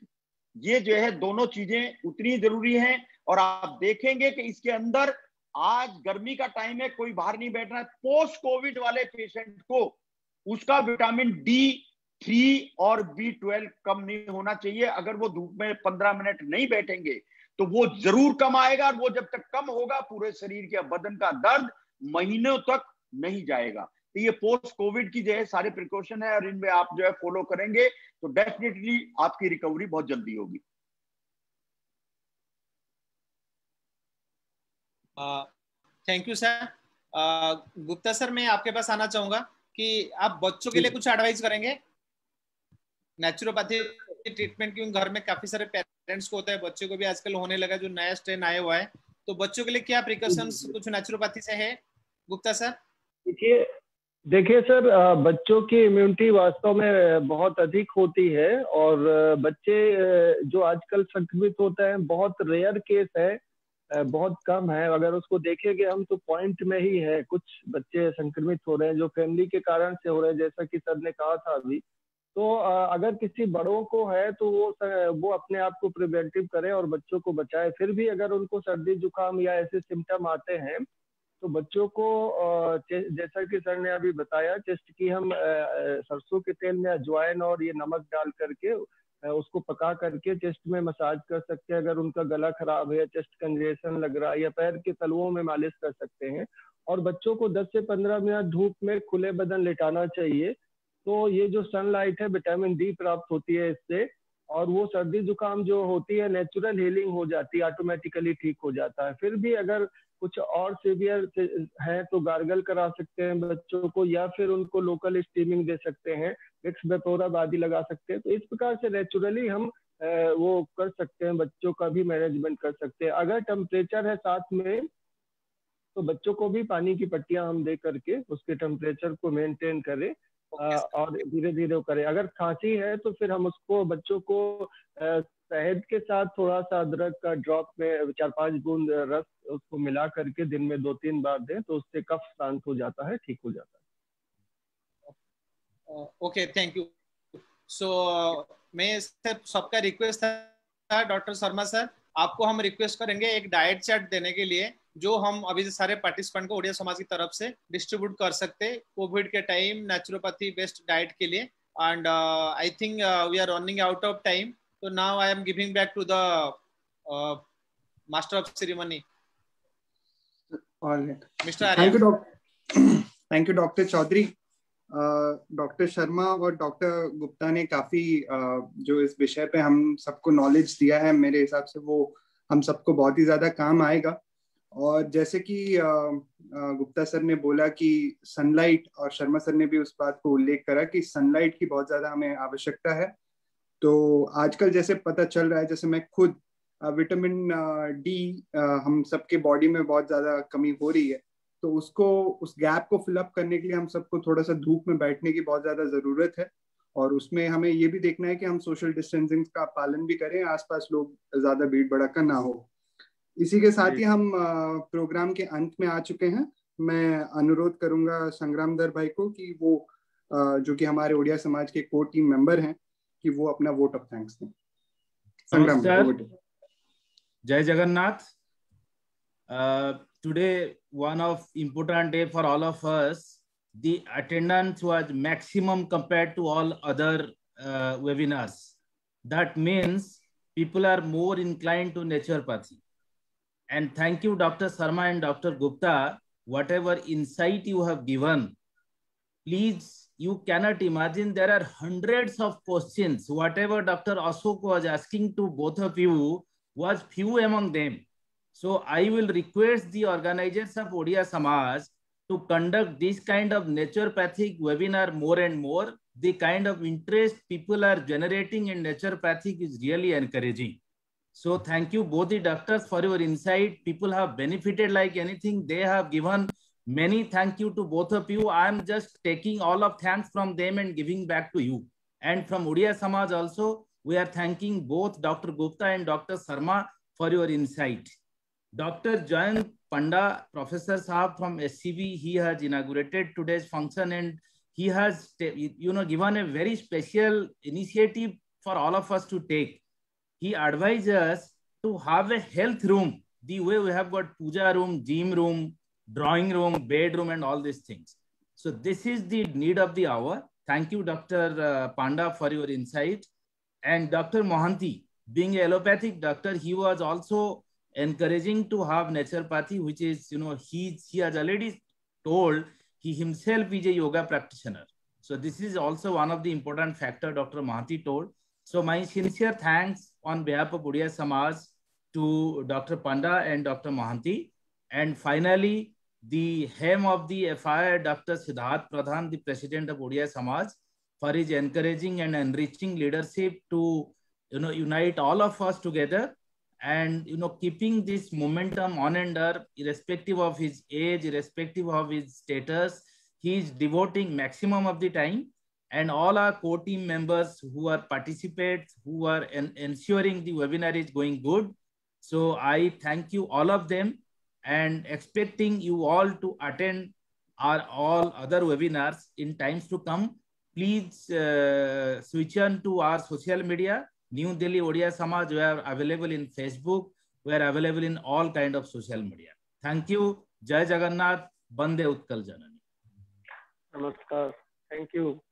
ये जो है दोनों चीजें उतनी जरूरी हैं। और आप देखेंगे कि इसके अंदर, आज गर्मी का टाइम है, कोई बाहर नहीं बैठ रहा है, पोस्ट कोविड वाले पेशेंट को उसका विटामिन D3 और B12 कम नहीं होना चाहिए। अगर वो धूप में 15 मिनट नहीं बैठेंगे तो वो जरूर कम आएगा, और वो जब तक कम होगा पूरे शरीर के बदन का दर्द महीनों तक नहीं जाएगा। तो ये पोस्ट कोविड की जो है सारे प्रिकॉशन है, और इनमें आप जो है फॉलो करेंगे तो डेफिनेटली आपकी रिकवरी बहुत जल्दी होगी। Thank you sir. Gupta sir, मैं आपके पास आना चाहूंगा कि आप बच्चों के लिए कुछ एडवाइस करेंगे नेचुरोपैथी ट्रीटमेंट, क्योंकि घर में काफी सारे पेरेंट्स को होता है, बच्चों को भी आजकल होने लगा, जो नया स्ट्रेन आया हुआ है, तो बच्चों के लिए क्या प्रिकॉशंस कुछ नेचुरोपैथी से है गुप्ता सर? देखिए सर, बच्चों की इम्यूनिटी वास्तव में बहुत अधिक होती है, और बच्चे जो आजकल संक्रमित होते हैं बहुत रेयर केस है, बहुत कम है। अगर उसको देखेंगे हम तो पॉइंट में ही है कुछ बच्चे संक्रमित हो रहे हैं जो फैमिली के कारण से हो रहे हैं, जैसा कि सर ने कहा था अभी। तो अगर किसी बड़ों को है तो वो अपने आप को प्रिवेंटिव करे और बच्चों को बचाए। फिर भी अगर उनको सर्दी जुकाम या ऐसे सिम्टम आते हैं तो बच्चों को जैसा कि सर ने अभी बताया, चेस्ट की हम सरसों के तेल में अजवाइन और ये नमक डाल करके उसको पका करके चेस्ट में मसाज कर सकते हैं। अगर उनका गला खराब है, चेस्ट कंजेशन लग रहा है, या पैर के तलुओं में मालिश कर सकते हैं। और बच्चों को 10 से 15 मिनट धूप में खुले बदन लेटाना चाहिए। तो ये जो सनलाइट है, विटामिन D प्राप्त होती है इससे, और वो सर्दी जुकाम जो होती है नेचुरल हीलिंग हो जाती है, ऑटोमेटिकली ठीक हो जाता है। फिर भी अगर कुछ और सीवियर है तो गार्गल करा सकते हैं बच्चों को, या फिर उनको लोकल स्टीमिंग दे सकते हैं, विक्स वेपोरब आदि लगा सकते हैं। तो इस प्रकार से नेचुरली हम वो कर सकते हैं, बच्चों का भी मैनेजमेंट कर सकते हैं। अगर टेम्परेचर है साथ में तो बच्चों को भी पानी की पट्टियां हम दे करके उसके टेम्परेचर को मेंटेन करें और धीरे धीरे करें। अगर खांसी है तो फिर हम उसको बच्चों को शहद के साथ थोड़ा सा अदरक का ड्रॉप में 4-5 बूंद रस उसको मिला करके दिन में 2-3 बार दें तो उससे कफ शांत हो जाता है, ठीक हो जाता है। Okay, thank you. सो मैं सबका रिक्वेस्ट था डॉक्टर शर्मा सर, आपको हम रिक्वेस्ट करेंगे एक डाइट चार्ट देने के लिए जो हम अभी सारे पार्टिसिपेंट को ओडिया समाज की तरफ से डिस्ट्रीब्यूट कर सकते हैं कोविड के टाइम नेचुरोपैथी बेस्ड डाइट के लिए। And I think we are running out of time, so now I am giving back to the master of ceremony. All right. Mr. Arya. Thank you Dr. Chaudhary. Doctor Sharma और doctor Gupta ने काफी जो इस विषय पे हम सबको नॉलेज दिया है, मेरे हिसाब से वो हम सबको बहुत ही ज्यादा काम आएगा। और जैसे कि गुप्ता सर ने बोला कि सनलाइट, और शर्मा सर ने भी उस बात को उल्लेख करा कि सनलाइट की बहुत ज्यादा हमें आवश्यकता है। तो आजकल जैसे पता चल रहा है, जैसे मैं खुद विटामिन डी हम सबके बॉडी में बहुत ज्यादा कमी हो रही है, तो उसको उस गैप को फिलअप करने के लिए हम सबको थोड़ा सा धूप में बैठने की बहुत ज्यादा जरूरत है। और उसमें हमें ये भी देखना है कि हम सोशल डिस्टेंसिंग का पालन भी करें, आसपास लोग ज्यादा भीड़ भड़का ना हो। इसी के साथ ही हम प्रोग्राम के अंत में आ चुके हैं। मैं अनुरोध करूंगा संग्राम दर भाई को कि वो जो कि हमारे ओडिया समाज के कोर टीम मेंबर हैं कि वो अपना वोट ऑफ थैंक्स दें। संग्राम, जय Jagannath. Today one of important day for all of us. The attendance was maximum compared to all other webinars. That means people are more inclined to naturopathy. And thank you Dr. Sharma and Dr. Gupta, whatever insight you have given. Please, you cannot imagine, there are hundreds of questions. Whatever Dr. Ashok was asking to both of you was few among them. So I will request the organizers of Odia Samaj to conduct this kind of naturopathic webinar more and more. The kind of interest people are generating in naturopathic is really encouraging. So thank you both the doctors for your insight. People have benefited like anything. They have given many thank you to both of you. I am just taking all of thanks from them and giving back to you. And from Odia Samaj also, we are thanking both Dr. Gupta and Dr. Sharma for your insight. Dr. Jayant Panda, Professor Saab from SCB, he has inaugurated today's function and he has given a very special initiative for all of us to take. He advised us to have a health room, the way we have got puja room, gym room, drawing room, bedroom, and all these things. So this is the need of the hour. Thank you, Dr. Panda, for your insight. And Dr. Mohanty, being a allopathic doctor, he was also encouraging to have naturopathy, which is, he has already told he himself is a yoga practitioner. So this is also one of the important factor Dr. Mohanty told. So my sincere thanks on behalf of Odia Samaj to Dr. Panda and Dr. Mohanty. And finally, the hem of the FIR, Dr. Siddharth Pradhan, the president of Odia Samaj, for his encouraging and enriching leadership to unite all of us together and keeping this momentum on and up, irrespective of his age, irrespective of his status. He is devoting maximum of the time, and all our core team members who are participants, who are ensuring the webinar is going good. So I thank you all of them and expecting you all to attend our all other webinars in times to come. Please switch on to our social media. New Delhi Odia Samaj, we are available in Facebook. We are available in all kind of social media. Thank you. Jai Jagannath. Bande Utkal Janani. Namaskar. Thank you.